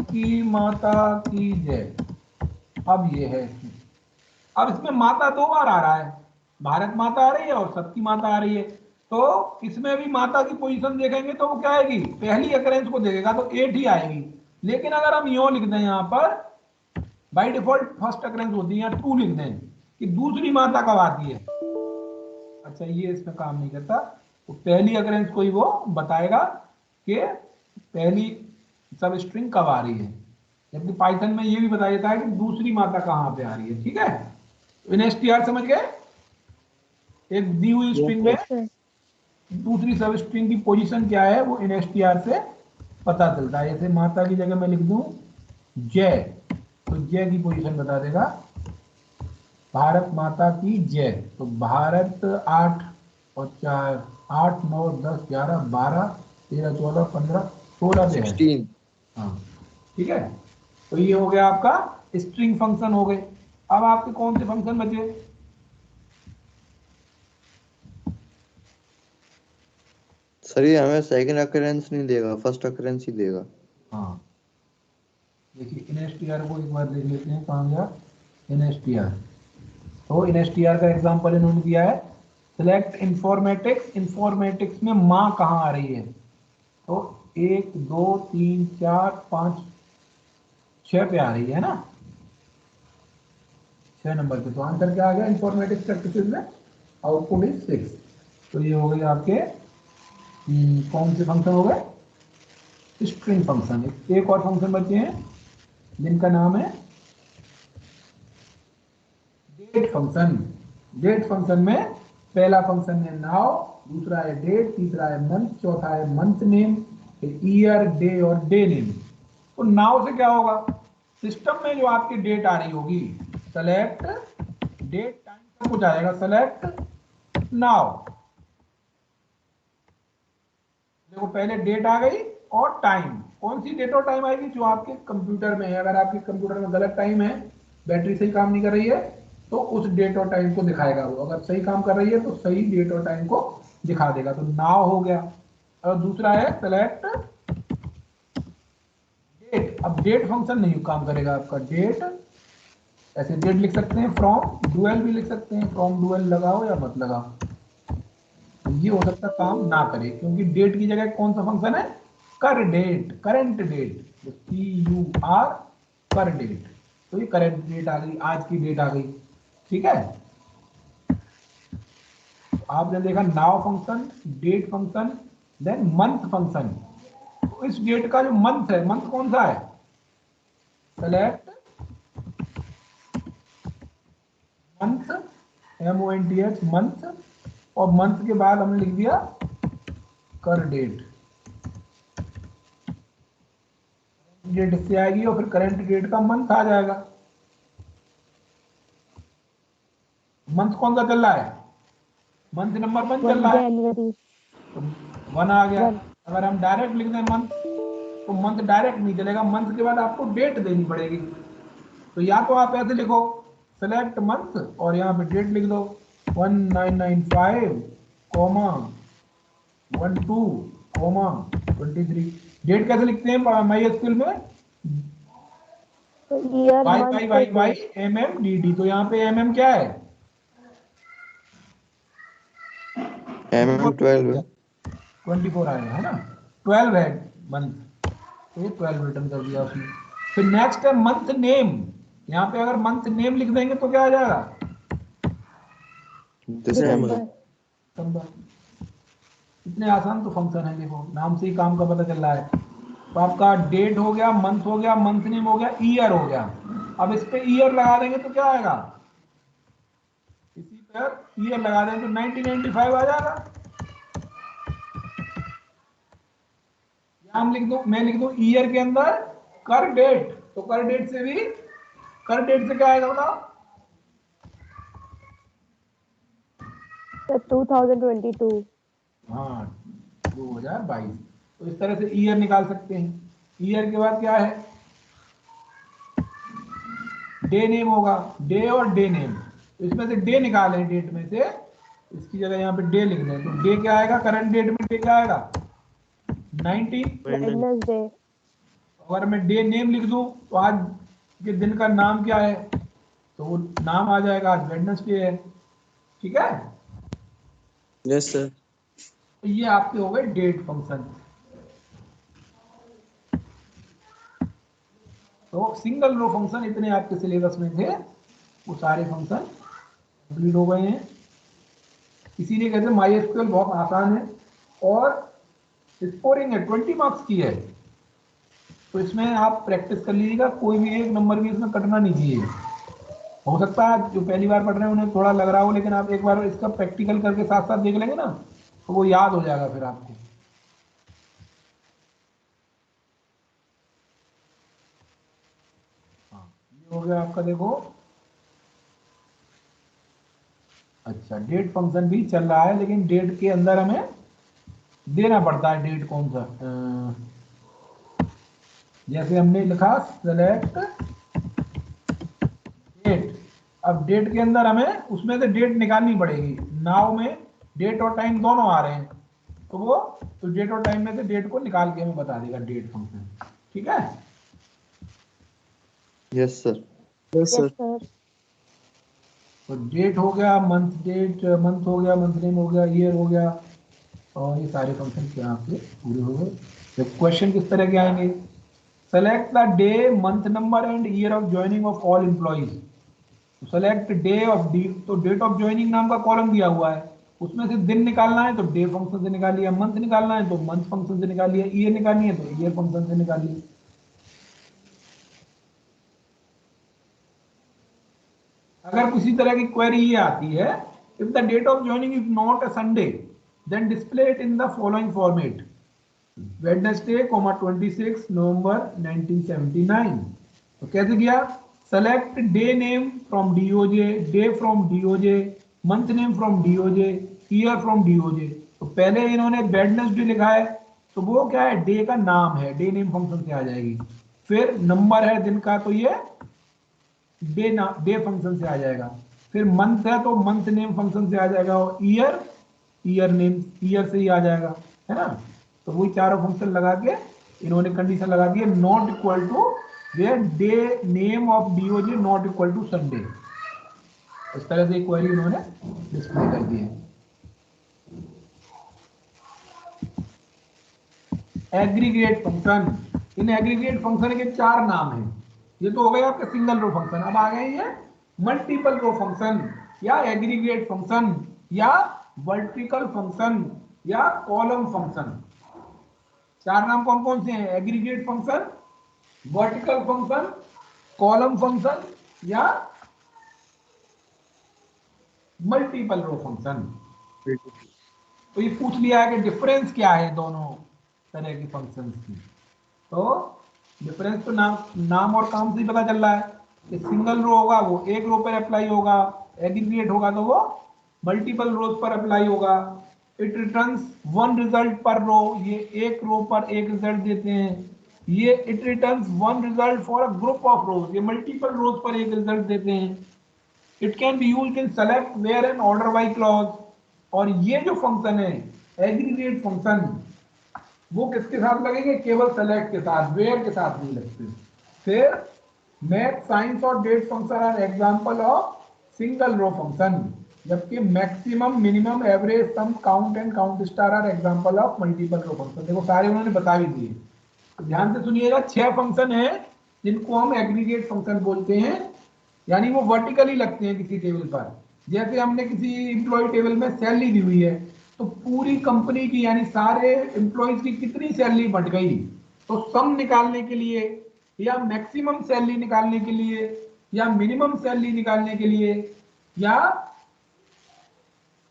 की माता की जय। अब ये है, अब इसमें माता 2 बार आ रहा है, भारत माता आ रही है और सबकी माता आ रही है। तो इसमें भी माता की पोजीशन देखेंगे तो वो क्या आएगी, पहली अकरेंस को देखेगा तो 8 ही आएगी। लेकिन अगर हम यो लिख दें यहाँ पर, बाय डिफॉल्ट फर्स्ट अकरेंस होती है, 2 लिख दें कि दूसरी माता कब आती है, अच्छा ये इसमें काम नहीं करता। तो पहली अकरेंस को ही वो बताएगा कि पहली सब स्ट्रिंग कब आ रही है, जबकि पाइथन में ये भी बता देता है कि दूसरी माता कहां पे आ रही है। ठीक है, एनएसटीआर समझ गए, एक दी हुई स्ट्रिंग में Yes, sir. दूसरी सब स्ट्रिंग की पोजीशन क्या है वो एनएसटीआर से पता चलता है। जैसे माता की जगह मैं लिख दूं जय, तो जय की पोजीशन बता देगा भारत माता की जय। तो भारत 8 और 4 8 9 10 11 12 13 14 15 16 पे है। 16। हाँ ठीक है, तो ये हो गया आपका स्ट्रिंग फंक्शन हो गए। अब आपके कौन से फंक्शन बचे, सर ये हमें सेकंड अकरेंस नहीं देगा, फर्स्ट अकरेंस ही देगा। हाँ देखिए एनएसटीआर को एक बार देख लेते हैं कहाँ गया एनएसटीआर। तो एनएसटीआर का एग्जांपल इन्होंने दिया है सिलेक्ट इंफॉर्मेटिक्स, इंफॉर्मेटिक्स में माँ कहाँ आ रही है, तो 1 2 3 4 5 6 पे आ रही है ना, 6 नंबर पे। तो आंसर क्या आ गया इंफॉर्मेटिक्स प्रैक्टिसेस में, आउटपुट इज 6। तो ये हो गए आपके कौन से फंक्शन हो गए, स्ट्रिंग फंक्शन। एक और फंक्शन बचे हैं जिनका नाम है डेट फंक्शन। डेट फंक्शन में पहला फंक्शन है नाउ, दूसरा है डेट, तीसरा है मंथ, चौथा है मंथ नेम, फिर ईयर डे और डे नेम। तो नाउ से क्या होगा, सिस्टम में जो आपकी डेट आ रही होगी, सेलेक्ट डेट टाइम सब कुछ आएगा, सेलेक्ट नाउ। देखो पहले डेट आ गई और टाइम, कौन सी डेट और टाइम आएगी, जो आपके कंप्यूटर में है। अगर आपके कंप्यूटर में गलत टाइम है, बैटरी सही काम नहीं कर रही है, तो उस डेट और टाइम को दिखाएगा वो। अगर सही काम कर रही है तो सही डेट और टाइम को दिखा देगा। तो नाउ हो गया। और दूसरा है सेलेक्ट डेट। अब डेट फंक्शन नहीं काम करेगा आपका, डेट ऐसे डेट लिख सकते हैं, फ्रॉम डुअल भी लिख सकते हैं, फ्रॉम डुअल लगाओ या मत लगाओ, ये हो सकता काम ना करे, क्योंकि डेट की जगह कौन सा फंक्शन है, कर डेट, करंट डेट, CUR कर डेट। तो ये करंट डेट आ गई, आज की डेट आ गई। ठीक है, तो आपने देखा now function, date function, then month function. तो इस डेट का जो मंथ है, मंथ कौन सा है, सेलेक्ट मंथ, MONTH मंथ, और मंथ के बाद हमने लिख दिया कर डेट। डेट इससे आएगी और फिर करंट डेट का मंथ आ जाएगा। मंथ कौन सा चल रहा है, मंथ नंबर 1 चल रहा है, January. तो 1 आ गया। 1. अगर हम डायरेक्ट लिख दें मंथ, तो मंथ डायरेक्ट नहीं चलेगा, मंथ के बाद आपको डेट देनी पड़ेगी। तो या तो आप ऐसे लिखो सेलेक्ट मंथ और यहाँ पे डेट लिख दो 1995, 1 2 कॉमा 23। डेट कैसे लिखते हैं MySQL में? तो year Y month Y Y फिर वाई डेट। MM DD। तो यहाँ पे MM क्या है? MM12 है। 24 आएगा है ना, 12 है मंथ, तो ये 12 रिटर्न कर दिया उसने। फिर नेक्स्ट है मंथ नेम। यहाँ पे अगर मंथ नेम लिख देंगे तो क्या आ जाएगा? दिसंबर। दिसंबर। इतने आसान तो फंक्शन है, देखो नाम से ही काम का पता चल रहा है। तो आपका डेट हो गया, मंथ हो गया, मंथ नेम हो गया, ईयर हो गया। अब इस पे ईयर लगा देंगे तो क्या आएगा? इसी पर ईयर लगा देंगे तो 1995 आ जाएगा। हम लिख दूं, मैं लिख दूं ईयर के अंदर कर डेट, तो कर डेट से भी, कर डेट से क्या आएगा बताओ? तो 2022। हाँ 2022। तो इस तरह से ईयर निकाल सकते हैं। ईयर के बाद क्या है? डे नेम होगा, डे और डे नेम। तो इसमें से डे निकालें, डेट में से इसकी जगह यहाँ पे डे लिख दें, तो डे क्या आएगा? करंट डेट में डे क्या आएगा? 19। वेडनेसडे। अगर मैं डे नेम लिख दूं तो आज के दिन का नाम क्या है? तो वो नाम आ जाएगा, आज वेडनेसडे है। ठीक है, यस सर। तो ये आपके हो गए डेट फंक्शन। तो सिंगल रो फंक्शन इतने आपके सिलेबस में थे, वो सारे फंक्शन कंप्लीट हो गए हैं। इसीलिए कहते हैं MySQL बहुत आसान है और स्कोरिंग है, 20 मार्क्स की है। तो इसमें आप प्रैक्टिस कर लीजिएगा, कोई भी एक नंबर भी इसमें कटना नहीं चाहिए। हो सकता है जो पहली बार पढ़ रहे हैं उन्हें थोड़ा लग रहा हो, लेकिन आप एक बार इसका प्रैक्टिकल करके साथ साथ देख लेंगे ना, तो वो याद हो जाएगा फिर आपको। हाँ ये हो गया आपका, देखो। अच्छा, डेट फंक्शन भी चल रहा है, लेकिन डेट के अंदर हमें देना पड़ता है डेट कौन सा। जैसे हमने लिखा सेलेक्ट डेट। अब डेट के अंदर हमें उसमें से डेट निकालनी पड़ेगी। नाउ में डेट और टाइम दोनों आ रहे हैं, तो वो तो डेट और टाइम में से डेट को निकाल के हमें बता देगा डेट फंक्शन। ठीक है, yes sir. Yes yes sir. Sir. तो डेट हो गया, मंथ डेट, मंथ हो गया, मंथ नेम हो गया, ईयर हो गया, और ये सारे फंक्शन क्या आपके पूरे हो गए। तो क्वेश्चन किस तरह के आएंगे? Select the day, month number and year of joining of all employees. Select day of D, तो डेट ऑफ ज्वाइनिंग नाम का कॉलम दिया हुआ है, उसमें से दिन निकालना है तो डे फंक्शन से निकाल लिया, मंथ निकालना है तो मंथ फंक्शन से निकाल लिया, ईयर निकालनी है तो ईयर फंक्शन से निकाल लिया। अगर किसी तरह की क्वेरी ये आती है, if the date of joining is not a Sunday then display it in the following format: Wednesday, 26 November 1979। तो कैसे किया? Select day name from DOJ, day from DOJ, month name from DOJ, year from DOJ. तो पहले इन्होंने Wednesday लिखा है, तो वो क्या है? डे का नाम है, डे नेम फंक्शन से आ जाएगी। फिर नंबर है दिन का, तो ये डे फंक्शन से आ जाएगा। फिर मंथ है तो मंथ नेम फंक्शन से आ जाएगा, और ईयर, ईयर नेम, ईयर से ही आ जाएगा, है ना। तो वही चारों फंक्शन लगा के इन्होंने कंडीशन लगा दी है, not equal to where day name of DOJ not equal to Sunday. इस तरह से क्वेरी इन्होंने डिस्प्ले कर दी है। एग्रीगेट फंक्शन, इन एग्रीगेट फंक्शन के चार नाम हैं। ये तो हो गए आपके सिंगल रो फंक्शन। अब आ गए ये मल्टीपल रो फंक्शन, या एग्रीगेट फंक्शन, या वर्टिकल फंक्शन, या कॉलम फंक्शन। चार नाम कौन कौन से हैं? Aggregate function, vertical function, column function, या मल्टीपल रो फंक्शन। तो ये पूछ लिया है कि डिफरेंस क्या है दोनों तरह के फंक्शंस की। तो डिफरेंस तो नाम और काम से ही पता चल रहा है कि सिंगल रो होगा वो एक रो पर अप्लाई होगा, एग्रीगेट होगा तो वो मल्टीपल रोज पर अप्लाई होगा। इट रिटर्न्स वन रिजल्ट पर रो, ये एक रो पर एक रिजल्ट देते हैं। ये it returns one result for a group of rows, ये मल्टीपल रोज पर एक रिजल्ट देते हैं। It can be used in select, where and order by clause. और ये जो फंक्शन है एग्रीगेट फंक्शन वो किसके साथ लगेंगे? केवल सेलेक्ट के साथ, वेयर के साथ नहीं लगते। फिर मैथ, साइंस और date function are example of single row function, जबकि maximum, minimum, average, sum, count and count star are example of multiple row function. देखो सारे उन्होंने बता भी दिए, तो ध्यान से सुनिएगा। 6 फंक्शन है जिनको हम एग्रीगेट फंक्शन बोलते हैं, यानी वो वर्टिकली लगते हैं किसी टेबल पर। जैसे हमने किसी एम्प्लॉय टेबल में सैलरी दी हुई है, तो पूरी कंपनी की यानी सारे एम्प्लॉयज की कितनी सैलरी बढ़ गई, तो सम निकालने के लिए या मैक्सिमम सैलरी निकालने के लिए या मिनिमम सैलरी निकालने के लिए या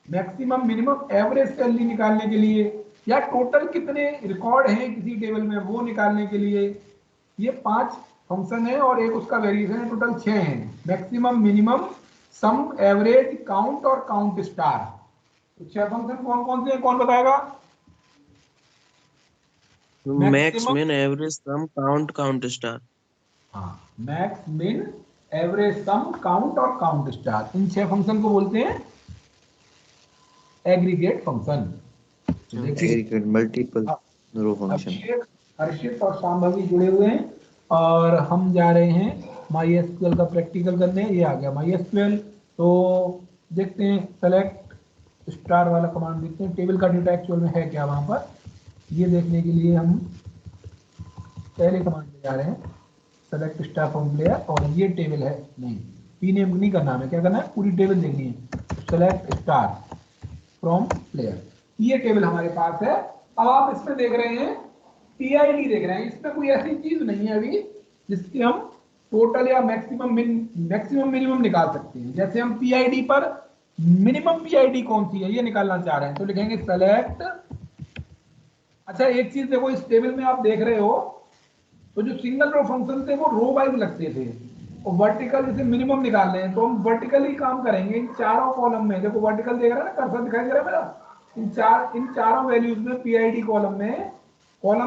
मैक्सिमम मिनिमम एवरेज सैलरी निकालने के लिए या टोटल कितने रिकॉर्ड हैं किसी टेबल में वो निकालने के लिए, ये 5 फंक्शन है और एक उसका वेरिएशन है, टोटल 6 हैं। मैक्सिमम, मिनिमम, सम, एवरेज, काउंट और काउंट स्टार। तो 6 फंक्शन कौन कौन से हैं, कौन बताएगा? मैक्स, मिन, average, sum, count, count star. हाँ, मैक्स, मिन, एवरेज, सम, काउंट और काउंट स्टार, इन 6 फंक्शन को बोलते हैं aggregate function. Aggregate multiple row function. अभिषेक, हर्षित और शांभवी जुड़े हुए हैं और हम जा रहे हैं MySQL का प्रैक्टिकल करने। ये आ गया MySQL, तो देखते हैं सेलेक्ट स्टार वाला कमांड देखते हैं, टेबल का डेटा एक्चुअल में है क्या वहां पर, ये देखने के लिए हम पहले कमांड पे जा रहे हैं, सेलेक्ट स्टार फ्रॉम प्लेयर, और ये टेबल है नहीं, रीनेम नहीं करना हमें, क्या करना है, पूरी टेबल देखनी है। सेलेक्ट स्टार फ्रॉम प्लेयर, ये टेबल हमारे पास है। अब आप इसमें देख रहे हैं पीआईडी देख रहे हैं, इसमें कोई ऐसी चीज नहीं है अभी जिसकी हम टोटल या मैक्सिमम मिनिमम निकाल सकते हैं। जैसे हम पीआईडी पर मिनिमम पीआईडी कौन सी है ये निकालना चाह रहे हैं, तो लिखेंगे सेलेक्ट। अच्छा एक चीज देखो, इस टेबल में आप देख रहे हो तो जो सिंगल रो फंक्शन थे वो रो वाइज लगते थे, और वर्टिकल जैसे मिनिमम निकाल रहे हैं तो हम वर्टिकली काम करेंगे इन चारों कॉलम में। देखो वर्टिकल देख रहा है ना, कर्सर दिखाई दे रहा है मेरा, इन चारों वैल्यूज में पीआईडी कॉलम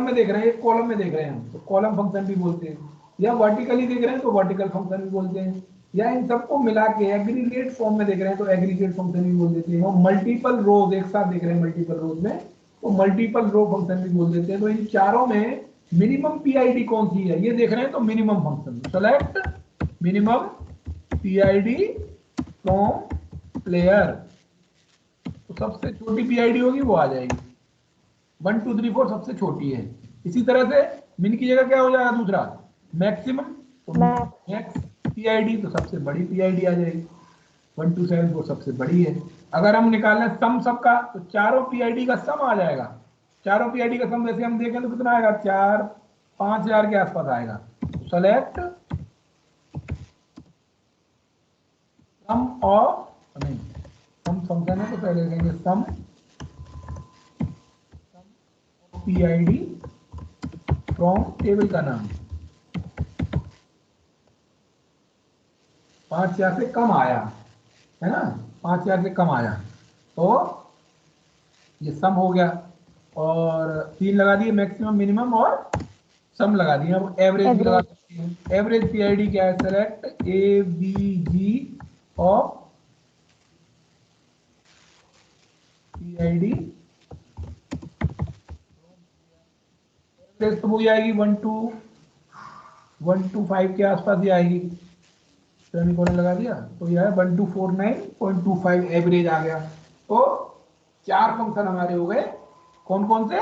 में देख रहे हैं, एक कॉलम में देख रहे हैं हम, तो कॉलम फंक्शन भी बोलते हैं, या वर्टिकली देख रहे हैं तो वर्टिकल फंक्शन भी बोलते हैं, या इन सबको मिला के एग्रीगेट फॉर्म में देख रहे हैं तो एग्रीगेट फंक्शन भी बोल देते हैं, और मल्टीपल रोज एक साथ देख रहे हैं मल्टीपल रोज में तो मल्टीपल रो फंक्शन भी बोल देते हैं। तो इन चारों में मिनिमम पीआईडी कौन सी है ये देख रहे हैं तो minimum function, select minimum PID from player, तो सबसे छोटी पीआईडी होगी वो आ जाएगी, 1 2 3 4 सबसे छोटी है। इसी तरह से मिन की जगह क्या हो जाएगा दूसरा, मैक्सिमम, तो मैक्स पीआईडी, तो सबसे बड़ी पीआईडी आ जाएगी, 1 2 7 4 सबसे बड़ी है। अगर हम निकालना सम सबका तो चारों पीआईडी का सम आ जाएगा, चारों पीआईडी का सम वैसे हम देखें तो कितना आएगा, 4-5 हजार के आसपास आएगा। सेलेक्ट सम ऑफ, नहीं सम फंक्शन है तो पहले लिखेंगे सम पीआईडी फ्रॉम टेबल का नाम, 5,000 से कम आया है ना, 5,000 से कम आया तो ये सम हो गया, और 3 लगा दिए मैक्सिमम मिनिमम और सम लगा दिए। अब एवरेज भी लगा सकते हैं, एवरेज पीआईडी क्या है, select AVG of PID, average तो वो आएगी 1 to 5 के आसपास ही आएगी, सेमीकोलन लगा दिया तो यह है 1249.25 एवरेज आ गया। तो 4 फंक्शन हमारे हो गए, कौन कौन से,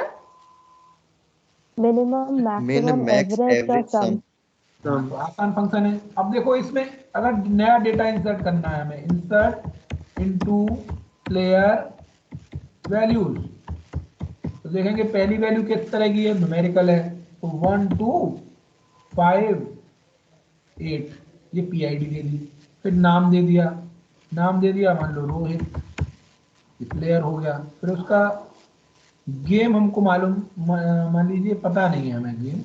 मिनिमम, मैक्सिमम, एवरेज और सम। तो आसान फंक्शन है। अब देखो इसमें अगर नया डेटा इंसर्ट करना है हमें, इंसर्ट इनटू प्लेयर वैल्यूज, तो देखेंगे पहली वैल्यू किस तरह की है, न्यूमेरिकल है, तो 1 2 5 8 ये पीआईडी दे दी, फिर नाम दे दिया मान लो रोहित, प्लेयर हो गया, फिर उसका गेम हमको मालूम, मान लीजिए पता नहीं है हमें गेम,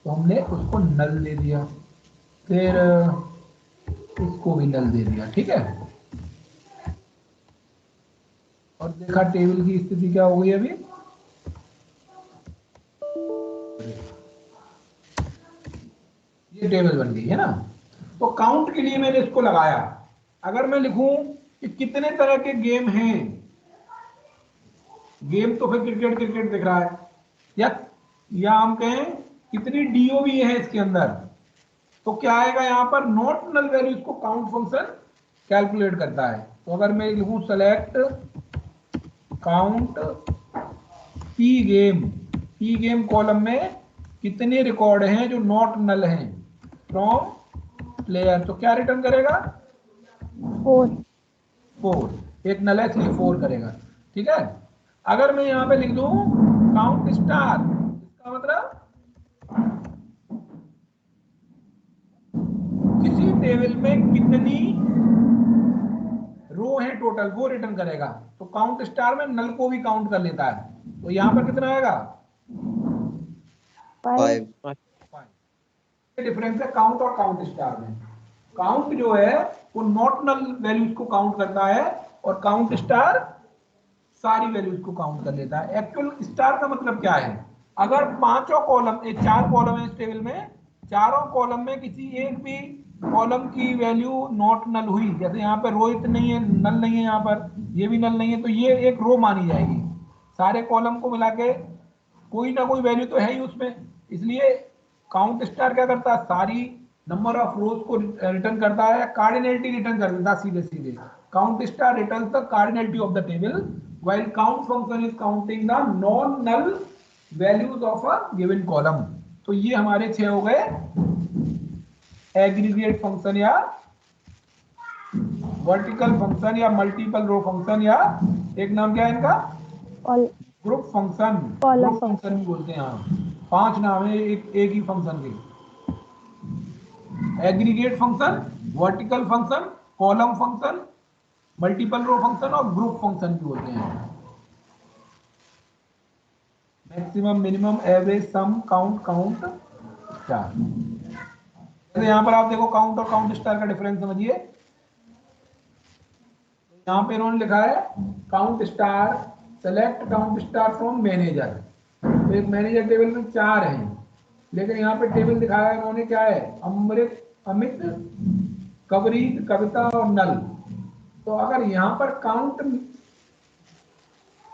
तो हमने उसको नल दे दिया, फिर इसको भी नल दे दिया, ठीक है। और देखा टेबल की स्थिति क्या हो गई अभी, ये टेबल बन गई है ना। तो काउंट के लिए मैंने इसको लगाया, अगर मैं लिखूं कि कितने तरह के गेम हैं गेम तो फिर क्रिकेट क्रिकेट दिख रहा है, या हम कहें कितनी डीओवी है इसके अंदर, तो क्या आएगा यहाँ पर नॉट नल वैल्यूज को काउंट फंक्शन कैलकुलेट करता है। तो अगर मैं लिखूं select count P game column में कितने रिकॉर्ड हैं जो नॉट नल हैं फ्रॉम प्लेयर, तो क्या रिटर्न करेगा 4, एक नल है इसलिए 4 करेगा। ठीक है, अगर मैं यहाँ पे लिख दूं काउंट स्टार, इसका मतलब किसी टेबल में कितनी रो है टोटल वो रिटर्न करेगा। तो काउंट स्टार में नल को भी काउंट कर लेता है, तो यहाँ पर कितना आएगा 5। डिफरेंस है काउंट और काउंट स्टार में। काउंट जो है वो नॉट नल वैल्यूज को काउंट करता है और काउंट स्टार सारी वैल्यूज को काउंट कर लेता है। एक्चुअल स्टार का मतलब क्या है, अगर पांचों कॉलम, 4 कॉलम है इस टेबल में, चारों कॉलम में किसी एक भी कॉलम की वैल्यू नॉट नल हुई, जैसे यहाँ पे रोहित नहीं है, नल नहीं है, यहाँ पर ये भी नल नहीं है, तो ये एक रो मानी जाएगी। सारे कॉलम को मिला के कोई ना कोई वैल्यू तो है ही उसमें, इसलिए काउंट स्टार क्या करता है, सारी नंबर ऑफ रोज को रिटर्न करता है, कार्डिनलिटी रिटर्न कर देता है सीधे सीधे। Count star returns the cardinality of the table while count function is counting the non null values of a given column। तो ये हमारे 6 हो गए एग्रीगेट फंक्शन या वर्टिकल फंक्शन या मल्टीपल रो फंक्शन, या एक नाम क्या है इनका ग्रुप फंक्शन, ग्रुप फंक्शन भी बोलते हैं। हाँ 5 नाम है एक ही फंक्शन के, aggregate function, vertical function, column function, multiple row function और ग्रुप फंक्शन भी होते हैं। Maximum, minimum, average, sum, count, count star. जैसे यहाँ पर आप देखो काउंट और काउंट स्टार का डिफरेंस समझिए। यहाँ पे इन्होंने लिखा है count star, select count star from manager. तो एक मैनेजर टेबल में 4 हैं, लेकिन यहाँ पे टेबल दिखाया है इन्होंने क्या है, अमृत, अमित, कवरीत, कविता और नल। तो अगर यहाँ पर काउंट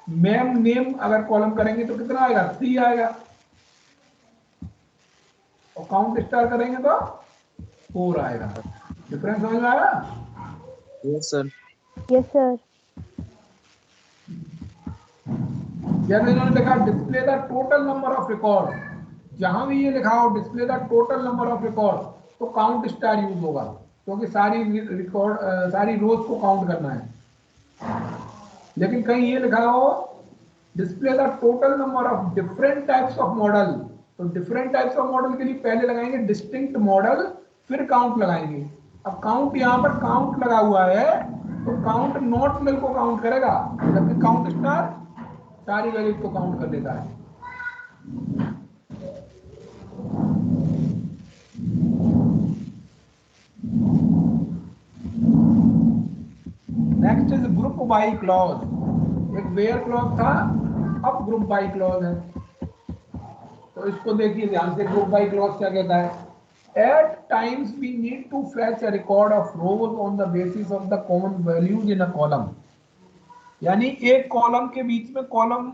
मैम नेम अगर कॉलम करेंगे तो कितना आएगा 3 आएगा, और काउंट स्टार करेंगे तो 4 आएगा। डिफरेंस समझ में आया? Yes sir. Yes sir. जैसे इन्होंने लिखा display the total number of record, जहां भी ये लिखा हो display the total number of record, तो काउंट स्टार यूज होगा, क्योंकि सारी रिकॉर्ड सारी रोज को काउंट करना है। लेकिन कहीं ये लिखा हो display the total number of different types of model, तो डिफरेंट टाइप्स ऑफ मॉडल के लिए पहले लगाएंगे डिस्टिंक्ट मॉडल, फिर काउंट लगाएंगे। अब काउंट यहाँ पर काउंट लगा हुआ है, तो काउंट नॉट नल को काउंट करेगा, जबकि काउंट स्टार सारी वैल्यूज को काउंट कर लेता है। Next is group by clause. एक वेयर क्लॉज था, अब ग्रुप बाय क्लॉज है। तो इसको देखिए ध्यान से, ग्रुप बाय क्लॉज क्या कहता है, at times we need to fetch a record of rows on the basis of the common values in a column. यानी एक कॉलम के बीच में कॉलम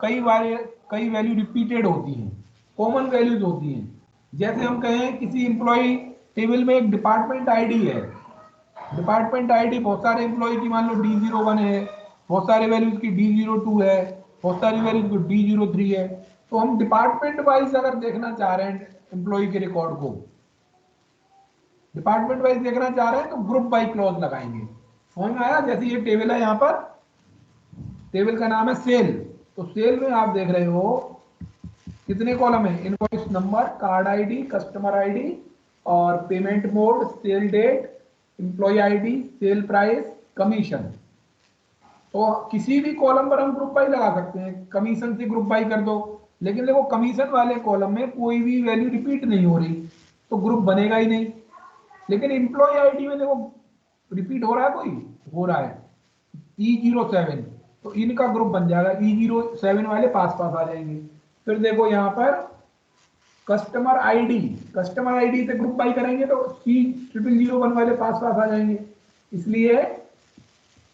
कई वैल्यू रिपीटेड होती हैं, कॉमन वैल्यूज होती हैं। जैसे हम कहें किसी एम्प्लॉय टेबल में एक डिपार्टमेंट आईडी है, डिपार्टमेंट आईडी बहुत सारे एम्प्लॉय की मान लो D01 है, बहुत सारे वैल्यूज की D02 है, बहुत सारी वैल्यूज की D03 है। तो हम डिपार्टमेंट वाइज अगर देखना चाह रहे हैं एम्प्लॉय के रिकॉर्ड को, डिपार्टमेंट वाइज देखना चाह रहे हैं, तो ग्रुप बाय क्लॉज लगाएंगे। समझ में आया? जैसे ये टेबल है, यहाँ पर टेबल का नाम है सेल, तो सेल में आप देख रहे हो कितने कॉलम है, invoice number, card ID, customer ID और payment mode, sale date, employee ID, sale price, commission. तो किसी भी कॉलम पर हम ग्रुप बाय लगा सकते हैं, कमीशन से ग्रुप बाय कर दो, लेकिन देखो कमीशन वाले कॉलम में कोई भी वैल्यू रिपीट नहीं हो रही, तो ग्रुप बनेगा ही नहीं। लेकिन एम्प्लॉय आईडी में देखो रिपीट हो रहा है, कोई हो रहा है E07, तो इनका ग्रुप बन जाएगा, E07 वाले पास पास आ जाएंगे। फिर देखो यहाँ पर कस्टमर आईडी से ग्रुप बाय करेंगे तो C0001 वाले पास पास आ जाएंगे। इसलिए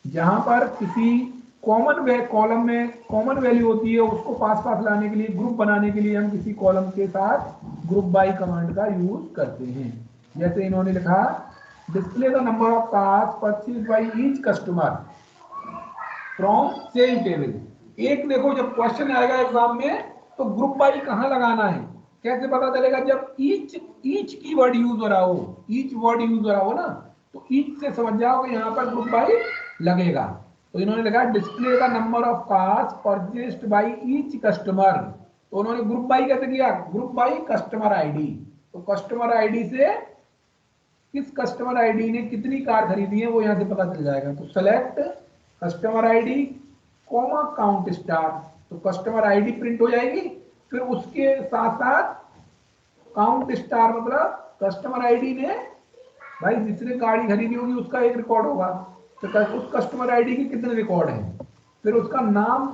जहां पर किसी कॉलम में कॉमन वैल्यू होती है, उसको पास पास लाने के लिए, ग्रुप बनाने के लिए हम किसी कॉलम के साथ ग्रुप बाय कमांड का यूज करते हैं। जैसे इन्होंने लिखा display the number of cars purchase by each customer from sale table. एक देखो जब क्वेश्चन आएगा एग्जाम में तो ग्रुप बाय कहाँ लगाना है, कैसे पता चलेगा? जब ईच कीवर्ड यूज हो रहा हो, ईच वर्ड यूज हो रहा हो ना, तो ईच से समझ जाओ कि यहाँ पर ग्रुप बाय लगेगा। तो इन्होंने लिखा display the number of cars purchased bye each customer. तो उन्होंने ग्रुप बाय कैसे किया? Group by customer ID. तो कस्टमर आईडी से किस कस्टमर आईडी ने कितनी कार खरीदी है वो यहाँ से पता चल जाएगा। तो select customer ID comma count star, तो कस्टमर आईडी प्रिंट हो जाएगी, फिर उसके साथ साथ काउंट स्टार, मतलब कस्टमर आईडी ने भाई जिसने गाड़ी खरीदी होगी उसका एक रिकॉर्ड होगा, तो उस कस्टमर आईडी के कितने रिकॉर्ड हैं। फिर उसका नाम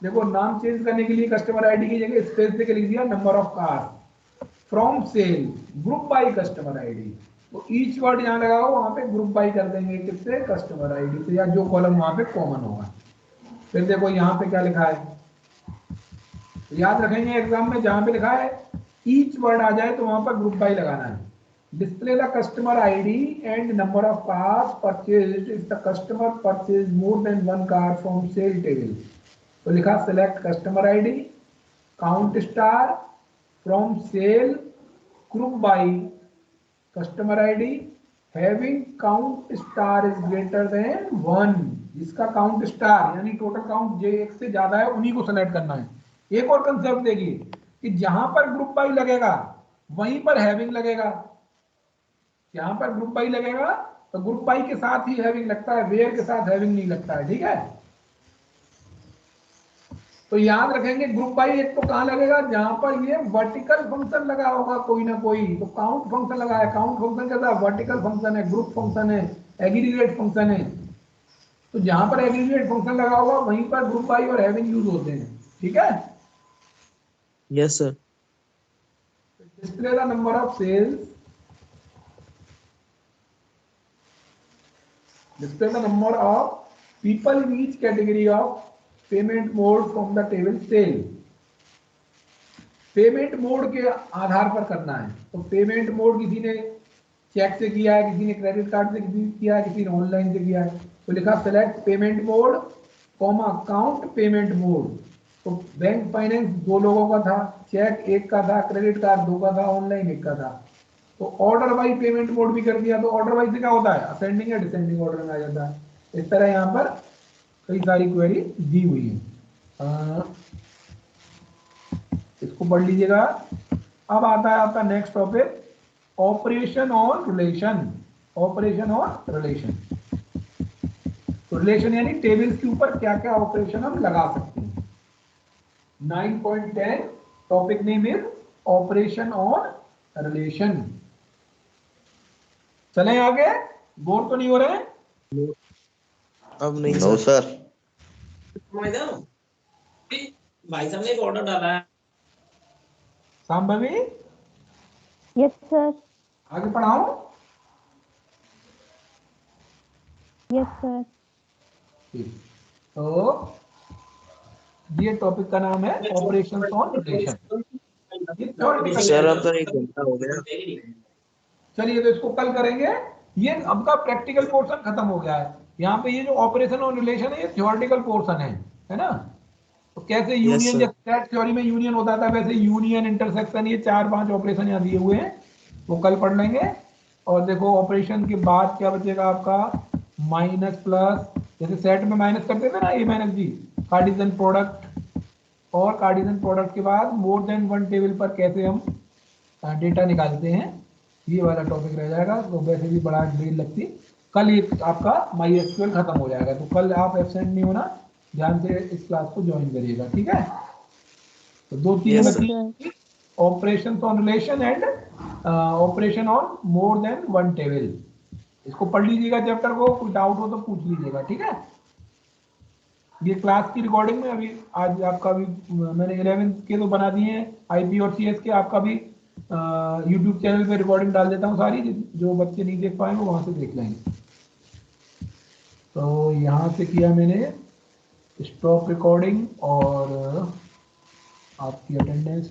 देखो, नाम चेंज करने के लिए कस्टमर आईडी की जगह स्पेस देके लिख दिया number of car from sale group by customer ID. तो ईच वर्ड यहाँ लगाओ, वहां पे ग्रुप बाय कर देंगे किससे? कस्टमर आईडी से, या जो कॉलम वहां पे कॉमन होगा। फिर देखो यहाँ पे क्या लिखा है, तो याद रखेंगे एग्जाम में जहां पे लिखा है ईच वर्ड आ जाए तो वहां पर ग्रुप बाय लगाना है। Display the customer ID and number of cars purchased if the customer purchase more than one car from sale table. तो लिखा select customer ID count star from sale group by customer ID having count star is greater than 1। जिसका count star यानी total count जो एक से ज्यादा है उन्हीं को सेलेक्ट करना है। एक और कंसेप्ट देखिए कि जहां पर ग्रुप बाय लगेगा वहीं पर हैविंग लगेगा। जहां पर ग्रुप बाय लगेगा तो ग्रुप बाय के साथ ही हैविंग लगता है, वेयर के साथ हैविंग नहीं लगता है, ठीक है। तो याद रखेंगे ग्रुप बाय एक तो कहां लगेगा? जहां पर ये वर्टिकल फंक्शन लगा होगा कोई ना कोई। तो काउंट फंक्शन लगा है, काउंट फंक्शन कैसा? वर्टिकल फंक्शन है, ग्रुप फंक्शन है, एग्रीगेट फंक्शन है। तो जहां पर एग्रीगेट फंक्शन लगा होगा वहीं पर ग्रुप बाय और हैविंग यूज होते हैं, ठीक है। Yes sir. Display the number of sales, display the number of people in each category of payment mode from the table sale। Payment mode के आधार पर करना है। तो पेमेंट मोड किसी ने चेक से किया है, किसी ने क्रेडिट कार्ड से किया है, किसी ने ऑनलाइन से किया है। तो लिखा select payment mode comma count payment mode. तो बैंक फाइनेंस 2 लोगों का था, चेक 1 का था, क्रेडिट कार्ड 2 का था, ऑनलाइन 1 का था। तो ऑर्डर बाई पेमेंट मोड भी कर दिया। तो ऑर्डर बाई से क्या होता है? असेंडिंग या डिसेंडिंग ऑर्डर में आ जाता है। इस तरह यहाँ पर कई सारी क्वेरी दी हुई है, इसको पढ़ लीजिएगा। अब आता है आपका next topic operation on relation. Operation on relation, तो रिलेशन यानी टेबल्स के ऊपर क्या क्या ऑपरेशन हम लगा सकते हैं। 9.10 topic name is operation on relation. चलें आगे, बोर तो नहीं हो रहे? अब नहीं नो सर। भाई साहब ने एक ऑर्डर डाला है। Sambhavi yes sir. आगे पढ़ाऊं? Yes sir. ठीक, तो ये टॉपिक का नाम है ऑपरेशन ऑन रिलेशन। सर अब तो 1 घंटा हो गया। चलिए तो इसको कल करेंगे। ये अब का प्रैक्टिकल पोर्शन खत्म हो गया है। यहाँ पे ये जो ऑपरेशन ऑन रिलेशन है ये थ्योरेटिकल पोर्शन है ना। तो कैसे यूनियन, जैसे सेट थ्योरी में यूनियन होता था वैसे यूनियन, इंटरसेक्शन, ये 4-5 ऑपरेशन यहाँ दिए हुए हैं, वो कल पढ़ लेंगे। और देखो ऑपरेशन के बाद क्या बचेगा आपका? माइनस प्लस, जैसे सेट में माइनस करते थे ना ए माइनस बी, कार्टेशियन प्रोडक्ट, और कार्टेशियन प्रोडक्ट के बाद मोर देन वन टेबल पर कैसे हम डेटा निकालते हैं, ये वाला टॉपिक रह जाएगा। तो वैसे भी बड़ा ड्रिल लगती। कल ये आपका माई एसक्यूएल खत्म हो जाएगा, तो कल आप एब्सेंट नहीं होना, ध्यान से इस क्लास को ज्वाइन करिएगा, ठीक है। तो 2-3 Yes, बची operation on relation and operation on more than one table. इसको पढ़ लीजिएगा चैप्टर को, कोई डाउट हो तो पूछ लीजिएगा, ठीक है। ये क्लास की रिकॉर्डिंग में अभी आज आपका भी मैंने 11 के तो बना दिए हैं, आईपी और सीएस के, आपका भी यूट्यूब चैनल पे रिकॉर्डिंग डाल देता हूँ सारी, जो बच्चे नहीं देख पाए वो वहां से देख लेंगे। तो यहाँ से किया मैंने स्टॉप रिकॉर्डिंग और आपकी अटेंडेंस